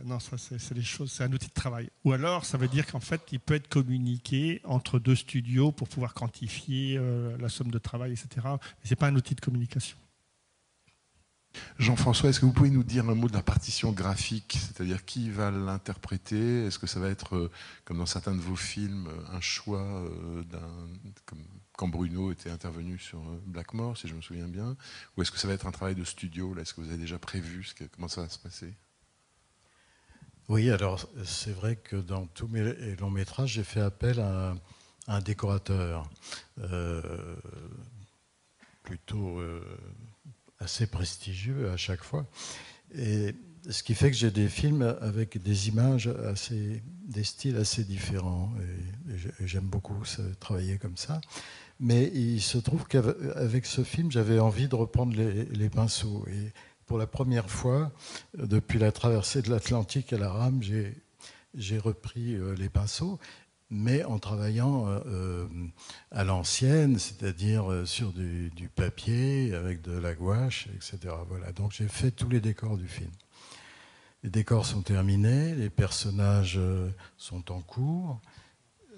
[SPEAKER 1] Non, ça c'est les choses, c'est un outil de travail. Ou alors, ça veut dire qu'en fait, il peut être communiqué entre deux studios pour pouvoir quantifier la somme de travail, etc. Mais c'est pas un outil de communication.
[SPEAKER 5] Jean-François, est-ce que vous pouvez nous dire un mot de la partition graphique, c'est-à-dire qui va l'interpréter? Est-ce que ça va être, comme dans certains de vos films, un choix comme quand Bruno était intervenu sur Blackmore, si je me souviens bien, ou est-ce que ça va être un travail de studio? Est-ce que vous avez déjà prévu comment ça va se passer?
[SPEAKER 2] Oui, alors c'est vrai que dans tous mes longs métrages, j'ai fait appel à un décorateur plutôt assez prestigieux à chaque fois. Et ce qui fait que j'ai des films avec des images des styles assez différents. Et j'aime beaucoup travailler comme ça. Mais il se trouve qu'avec ce film, j'avais envie de reprendre les pinceaux. Et pour la première fois, depuis la traversée de l'Atlantique à la rame, j'ai repris les pinceaux, mais en travaillant à l'ancienne, c'est-à-dire sur du papier, avec de la gouache, etc. Voilà. Donc j'ai fait tous les décors du film. Les décors sont terminés, les personnages sont en cours.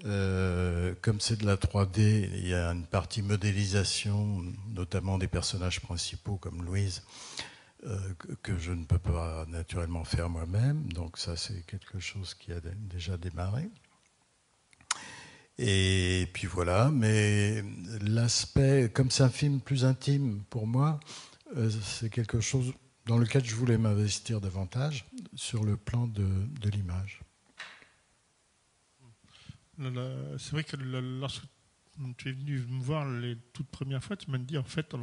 [SPEAKER 2] Comme c'est de la 3D, il y a une partie modélisation, notamment des personnages principaux comme Louise, que je ne peux pas naturellement faire moi-même. Donc ça, c'est quelque chose qui a déjà démarré. Et puis voilà, mais l'aspect, comme c'est un film plus intime pour moi, c'est quelque chose dans lequel je voulais m'investir davantage sur le plan de l'image.
[SPEAKER 1] C'est vrai que lorsque tu es venu me voir les toutes premières fois, tu m'as dit en fait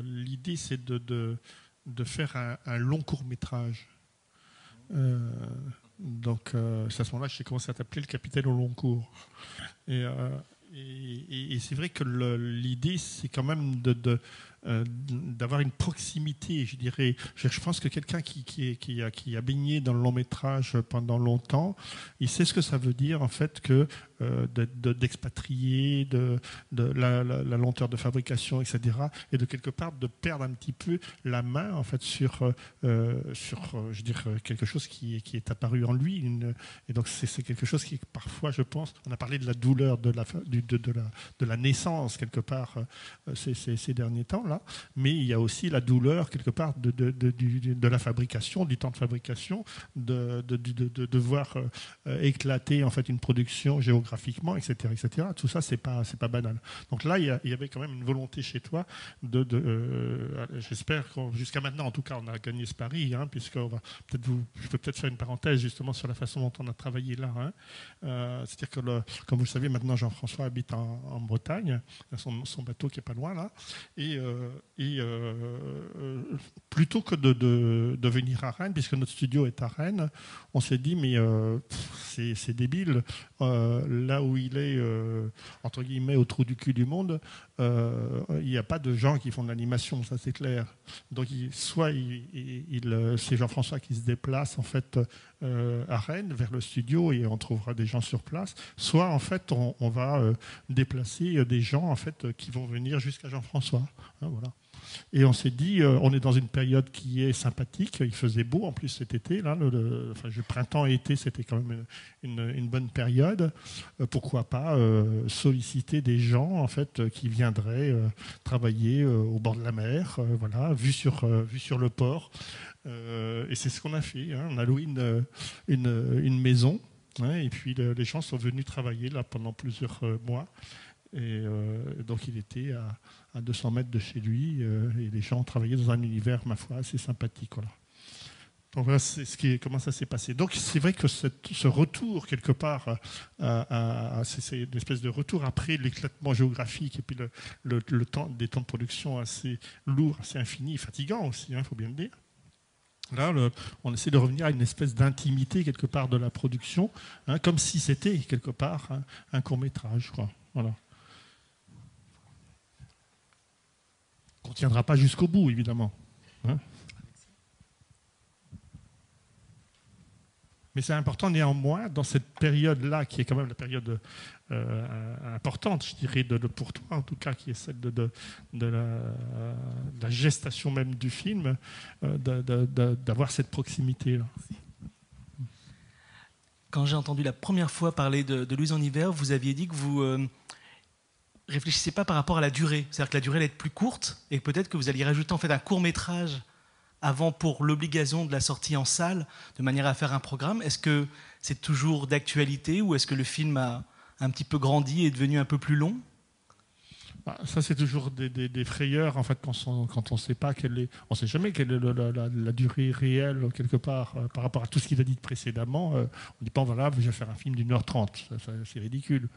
[SPEAKER 1] l'idée c'est de faire un long court-métrage. Donc c'est à ce moment-là que j'ai commencé à t'appeler le capitaine au long cours. Et c'est vrai que l'idée c'est quand même d'avoir une proximité, je dirais. Je pense que quelqu'un qui a baigné dans le long métrage pendant longtemps, il sait ce que ça veut dire en fait que d'expatrier, de la lenteur de fabrication, etc. Et de quelque part de perdre un petit peu la main en fait sur je dirais quelque chose qui est apparu en lui. Et donc c'est quelque chose qui parfois, je pense, on a parlé de la douleur de la naissance quelque part ces derniers temps là, mais il y a aussi la douleur quelque part de la fabrication, du temps de fabrication, de voir éclater en fait une production géographiquement, etc., etc. Tout ça, c'est pas banal. Donc là, il y avait quand même une volonté chez toi j'espère que jusqu'à maintenant, en tout cas, on a gagné ce pari, hein, puisque je peux peut-être faire une parenthèse justement sur la façon dont on a travaillé là. Hein. C'est-à-dire que, comme vous le savez, maintenant Jean-François habite en Bretagne, il a son bateau qui est pas loin là, et plutôt que de venir à Rennes, puisque notre studio est à Rennes, on s'est dit mais c'est débile. Là où il est, entre guillemets, au trou du cul du monde, il n'y a pas de gens qui font de l'animation, ça c'est clair. Donc soit c'est Jean-François qui se déplace en fait à Rennes vers le studio et on trouvera des gens sur place, soit en fait on va déplacer des gens en fait qui vont venir jusqu'à Jean-François. Hein, voilà. Et on s'est dit, on est dans une période qui est sympathique, il faisait beau en plus cet été, là, le printemps et été, c'était quand même une bonne période. Pourquoi pas solliciter des gens en fait qui viendraient travailler au bord de la mer, voilà, vue sur le port. Et c'est ce qu'on a fait. Hein. On a loué une maison, hein, et puis les gens sont venus travailler là pendant plusieurs mois. Et donc il était à 200 mètres de chez lui et les gens travaillaient dans un univers, ma foi, assez sympathique. Voilà. Donc voilà comment ça s'est passé. Donc c'est vrai que ce retour quelque part, c'est une espèce de retour après l'éclatement géographique et puis des temps de production assez lourds, assez infinis, fatigants aussi, il faut bien le dire. Là, on essaie de revenir à une espèce d'intimité quelque part de la production, hein, comme si c'était quelque part un court-métrage, quoi. Voilà. Qu'on ne tiendra pas jusqu'au bout, évidemment. Hein. Mais c'est important néanmoins, dans cette période-là, qui est quand même la période importante, je dirais, pour toi en tout cas, qui est celle de la gestation même du film, d'avoir cette proximité-là.
[SPEAKER 8] Quand j'ai entendu la première fois parler de Louise en hiver, vous aviez dit que vous réfléchissez pas par rapport à la durée. C'est-à-dire que la durée allait être plus courte et peut-être que vous alliez rajouter en fait un court-métrage avant pour l'obligation de la sortie en salle, de manière à faire un programme. Est-ce que c'est toujours d'actualité ou est-ce que le film a un petit peu grandi et est devenu un peu plus long ?
[SPEAKER 1] Ça, c'est toujours des frayeurs, en fait, quand on ne sait pas on sait jamais quelle est la durée réelle, quelque part, par rapport à tout ce qu'il a dit précédemment. On ne dit pas, voilà, je vais faire un film d'1h30. C'est ridicule.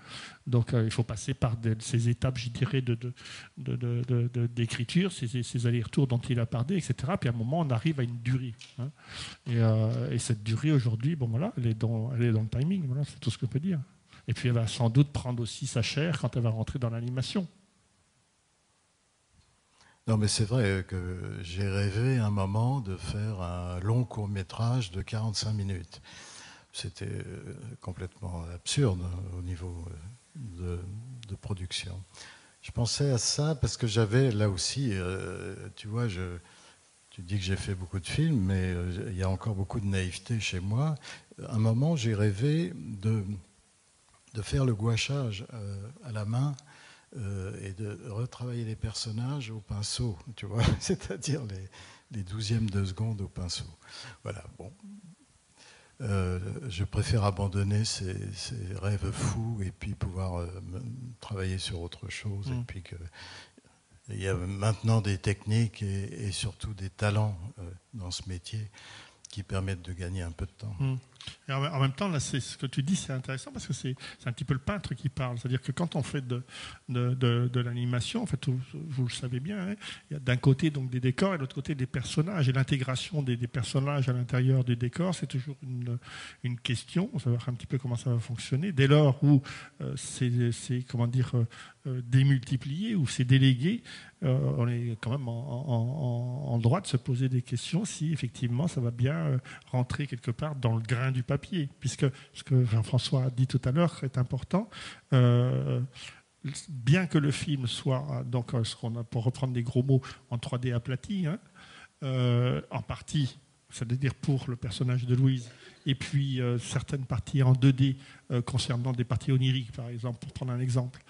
[SPEAKER 1] Donc, il faut passer par ces étapes, je dirais, d'écriture, ces allers-retours dont il a parlé, etc. Puis, à un moment, on arrive à une durée. Hein. Et cette durée, aujourd'hui, bon, voilà, elle est dans le timing. Voilà, c'est tout ce que je peux dire. Et puis, elle va sans doute prendre aussi sa chair quand elle va rentrer dans l'animation.
[SPEAKER 2] Non, mais c'est vrai que j'ai rêvé un moment de faire un long court-métrage de 45 minutes. C'était complètement absurde au niveau de production. Je pensais à ça parce que j'avais là aussi, tu vois, tu dis que j'ai fait beaucoup de films, mais il y a encore beaucoup de naïveté chez moi. À un moment, j'ai rêvé de faire le gouachage à la main, et de retravailler les personnages au pinceau, tu vois, c'est-à-dire les 12e de seconde au pinceau. Voilà, bon. Je préfère abandonner ces rêves fous et puis pouvoir travailler sur autre chose. Et puis il y a maintenant des techniques et surtout des talents dans ce métier qui permettent de gagner un peu de temps.
[SPEAKER 1] Et en même temps, là, ce que tu dis, c'est intéressant parce que c'est un petit peu le peintre qui parle. C'est-à-dire que quand on fait de l'animation, en fait, vous le savez bien, hein, il y a d'un côté donc des décors et de l'autre côté des personnages. Et l'intégration des personnages à l'intérieur du décor, c'est toujours une question. On va savoir un petit peu comment ça va fonctionner. Dès lors où c'est comment dire, démultiplié ou c'est délégué, on est quand même en droit de se poser des questions si effectivement ça va bien rentrer quelque part dans le grain du papier, puisque ce que Jean-François a dit tout à l'heure est important. Bien que le film soit, donc, ce qu'on a, pour reprendre des gros mots, en 3D aplati, hein, en partie, c'est-à-dire pour le personnage de Louise, et puis certaines parties en 2D concernant des parties oniriques, par exemple, pour prendre un exemple.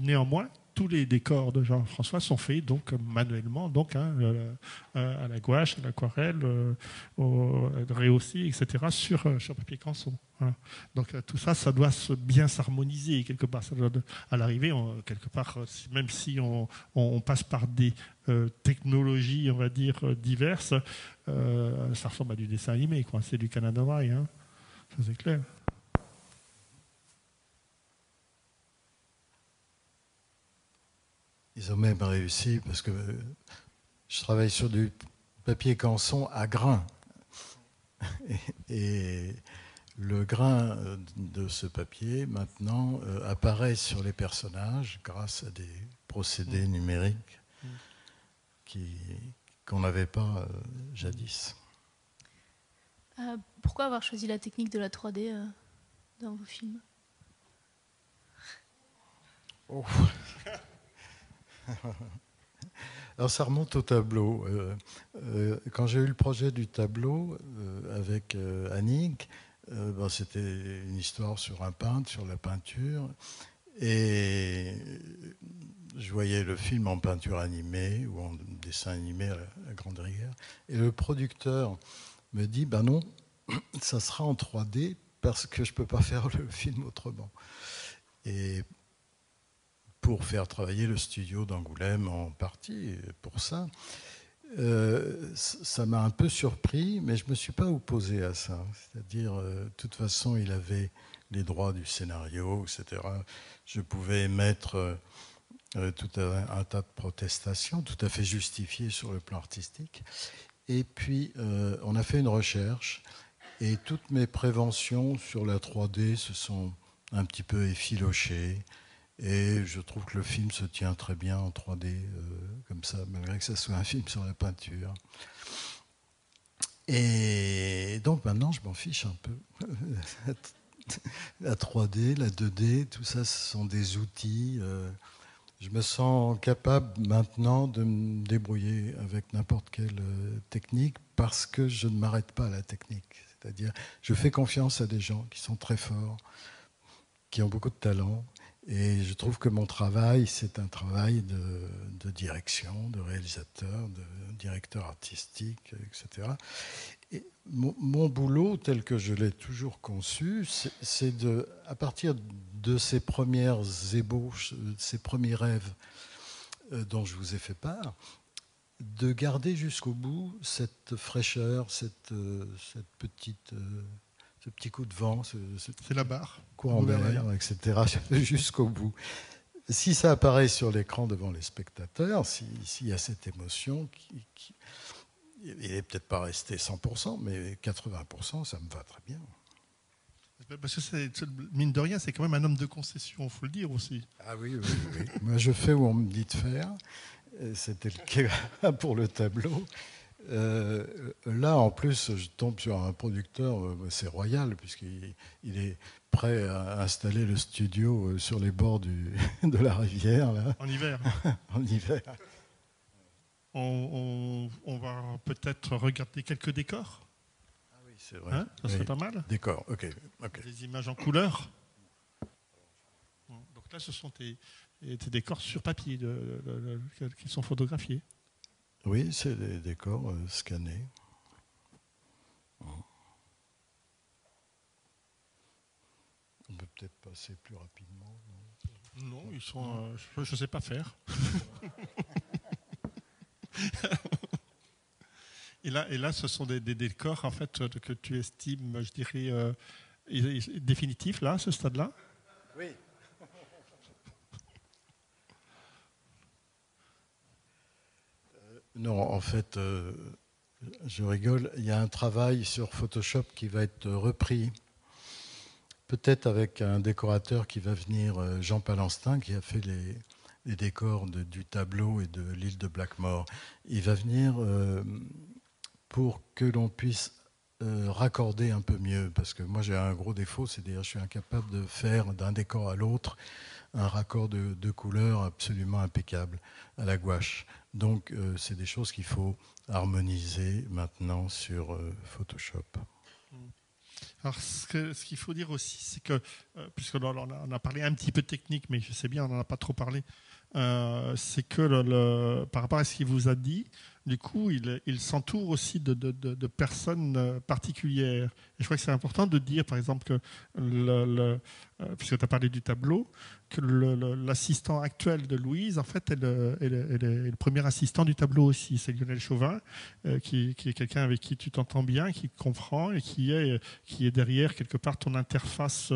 [SPEAKER 1] Néanmoins, tous les décors de Jean-François sont faits donc manuellement, donc à la gouache, à l'aquarelle, au rehaussé, etc. sur papier canson. Voilà. Donc tout ça, ça doit bien s'harmoniser quelque part. Ça doit, à l'arrivée, quelque part, même si on passe par des technologies, on va dire diverses, ça ressemble à du dessin animé, quoi. C'est du Canada Dry, hein. Ça c'est clair.
[SPEAKER 2] Ils ont même réussi parce que je travaille sur du papier canson à grains. Et le grain de ce papier, maintenant, apparaît sur les personnages grâce à des procédés numériques qu'on n'avait pas jadis.
[SPEAKER 7] Pourquoi avoir choisi la technique de la 3D dans vos films ?
[SPEAKER 2] Oh. Alors ça remonte au tableau. Quand j'ai eu le projet du tableau avec Annick, c'était une histoire sur un peintre, sur la peinture, et je voyais le film en peinture animée ou en dessin animé à la grande rigueur, et le producteur me dit non, ça sera en 3D parce que je ne peux pas faire le film autrement. Et pour faire travailler le studio d'Angoulême en partie pour ça. Ça m'a un peu surpris, mais je ne me suis pas opposé à ça. C'est-à-dire, de toute façon, il avait les droits du scénario, etc. Je pouvais mettre tout un tas de protestations, tout à fait justifiées sur le plan artistique. Et puis, on a fait une recherche, et toutes mes préventions sur la 3D se sont un petit peu effilochées. Et je trouve que le film se tient très bien en 3D, comme ça, malgré que ce soit un film sur la peinture. Et donc maintenant, je m'en fiche un peu. La 3D, la 2D, tout ça, ce sont des outils. Je me sens capable maintenant de me débrouiller avec n'importe quelle technique parce que je ne m'arrête pas à la technique. C'est-à-dire, je fais confiance à des gens qui sont très forts, qui ont beaucoup de talent. Et je trouve que mon travail, c'est un travail de direction, de réalisateur, de directeur artistique, etc. Et mon boulot, tel que je l'ai toujours conçu, c'est à partir de ces premières ébauches, ces premiers rêves dont je vous ai fait part, de garder jusqu'au bout cette fraîcheur, cette petite... ce petit coup de vent,
[SPEAKER 1] c'est la barre,
[SPEAKER 2] courant d'air, etc., jusqu'au bout. Si ça apparaît sur l'écran devant les spectateurs, s'il y a cette émotion, il n'est peut-être pas resté 100%, mais 80%, ça me va très bien.
[SPEAKER 1] Parce que mine de rien, c'est quand même un homme de concession, il faut le dire aussi.
[SPEAKER 2] Ah oui. Moi, je fais où on me dit de faire. C'était le cas pour le tableau. Là, en plus, je tombe sur un producteur, c'est royal, puisqu'il est prêt à installer le studio sur les bords de la rivière. Là.
[SPEAKER 1] En hiver.
[SPEAKER 2] En hiver.
[SPEAKER 1] On va peut-être regarder quelques décors.
[SPEAKER 2] Ah oui, c'est vrai.
[SPEAKER 1] Hein, ça serait pas mal.
[SPEAKER 2] Décors, ok.
[SPEAKER 1] Des images en couleur. Donc là, ce sont des décors sur papier qui sont photographiés.
[SPEAKER 2] Oui, c'est des décors scannés. On peut peut-être passer plus rapidement.
[SPEAKER 1] Non, ils sont. Je ne sais pas faire. Et là, ce sont des décors en fait que tu estimes, je dirais, définitifs là, à ce stade-là.
[SPEAKER 2] Oui. Non, en fait, je rigole. Il y a un travail sur Photoshop qui va être repris, peut-être avec un décorateur qui va venir, Jean Palenstin, qui a fait les décors du tableau et de l'île de Blackmore. Il va venir pour que l'on puisse raccorder un peu mieux, parce que moi j'ai un gros défaut, c'est-à-dire je suis incapable de faire d'un décor à l'autre un raccord de couleurs absolument impeccable à la gouache. Donc c'est des choses qu'il faut harmoniser maintenant sur Photoshop.
[SPEAKER 1] Alors ce qu'il faut dire aussi, c'est que, puisqu'on on a parlé un petit peu technique, mais je sais bien, on n'en a pas trop parlé, c'est que par rapport à ce qu'il vous a dit, du coup, il s'entoure aussi de personnes particulières. Et je crois que c'est important de dire, par exemple, que puisque tu as parlé du tableau, que l'assistant actuel de Louise, en fait, elle est le premier assistant du tableau aussi. C'est Lionel Chauvin, qui est quelqu'un avec qui tu t'entends bien, qui comprend et qui est derrière, quelque part, ton interface,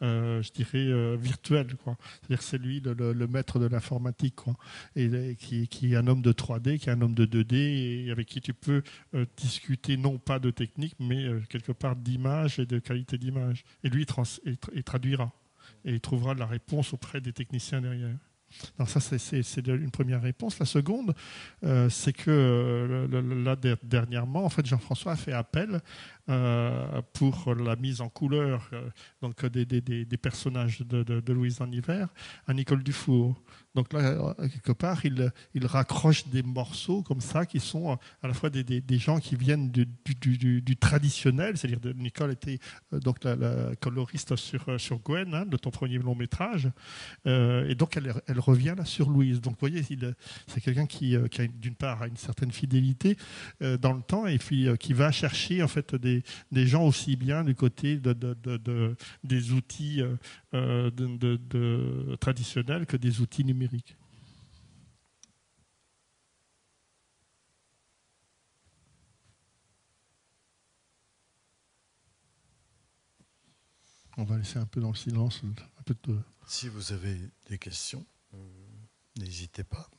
[SPEAKER 1] je dirais, virtuelle, quoi. C'est-à-dire que c'est lui le maître de l'informatique, quoi. Et qui est un homme de 3D, qui est un homme de 2D, et avec qui tu peux discuter non pas de technique, mais quelque part d'image et de qualité d'image. Et lui, il traduira. Et il trouvera la réponse auprès des techniciens derrière. Donc ça, c'est une première réponse. La seconde, c'est que là, dernièrement, en fait, Jean-François a fait appel pour la mise en couleur donc des personnages de Louise en hiver à Nicole Dufour. Donc là, quelque part, il raccroche des morceaux comme ça qui sont à la fois des gens qui viennent du traditionnel, c'est-à-dire Nicole était donc la coloriste sur Gwen, hein, de ton premier long métrage, et donc elle revient là sur Louise. Donc vous voyez, c'est quelqu'un qui a d'une part une certaine fidélité dans le temps et puis qui va chercher en fait des gens aussi bien du côté des outils traditionnels que des outils numériques. On va laisser un peu dans le silence. Un peu de...
[SPEAKER 2] Si vous avez des questions. n'hésitez pas.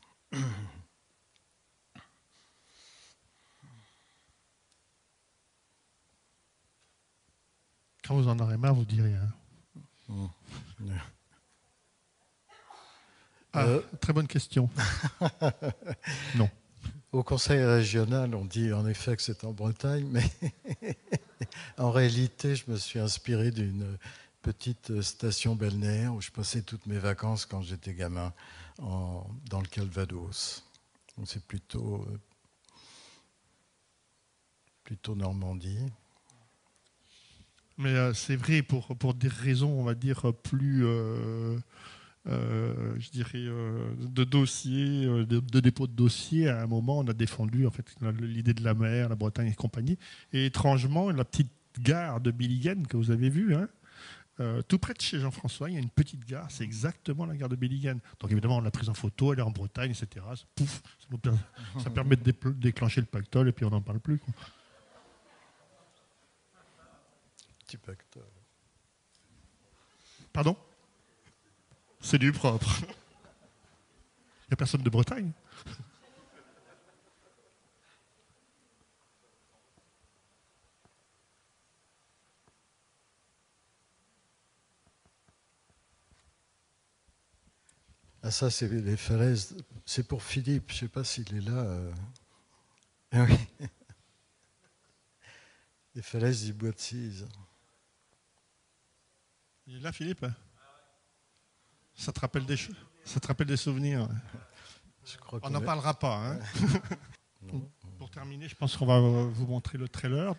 [SPEAKER 1] Quand vous en aurez marre, vous direz. Très bonne question. Non.
[SPEAKER 2] Au Conseil régional, on dit en effet que c'est en Bretagne, mais en réalité, je me suis inspiré d'une petite station balnéaire où je passais toutes mes vacances quand j'étais gamin, dans le Calvados. Donc c'est plutôt Normandie.
[SPEAKER 1] Mais c'est vrai pour des raisons, on va dire, plus, je dirais, de dossier, de dépôt de dossier. À un moment, on a défendu en fait l'idée de la mer, la Bretagne et compagnie. Et étrangement, la petite gare de Billiguen que vous avez vue, hein, tout près de chez Jean-François, il y a une petite gare. C'est exactement la gare de Billiguen. Donc évidemment, on l'a prise en photo, elle est en Bretagne, etc. Pouf, ça permet de déclencher le pactole et puis on n'en parle plus, quoi.
[SPEAKER 2] Petit pactole.
[SPEAKER 1] Pardon ? C'est du propre. Il n'y a personne de Bretagne ?
[SPEAKER 2] Ah ça, c'est les falaises. C'est pour Philippe. Je ne sais pas s'il est là. Ah oui. Les falaises du Bois de Cise.
[SPEAKER 1] Il est là, Philippe ? Ça te rappelle des souvenirs. On n'en parlera pas. Hein. Pour terminer, je pense qu'on va vous montrer le trailer.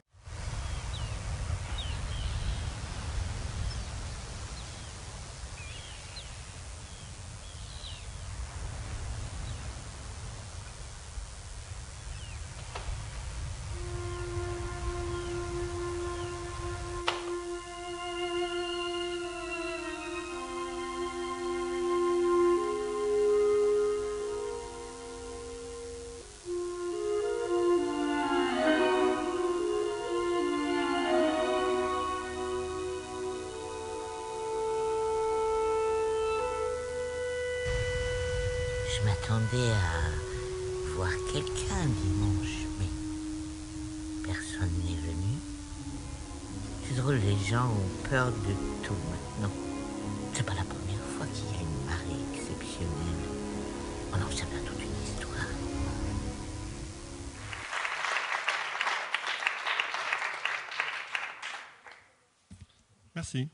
[SPEAKER 3] Je m'attendais à voir quelqu'un dimanche, mais personne n'est venu. C'est drôle, les gens ont peur de tout maintenant. C'est pas la première fois qu'il y a une marée exceptionnelle. On en sait bien toute une histoire.
[SPEAKER 1] Merci.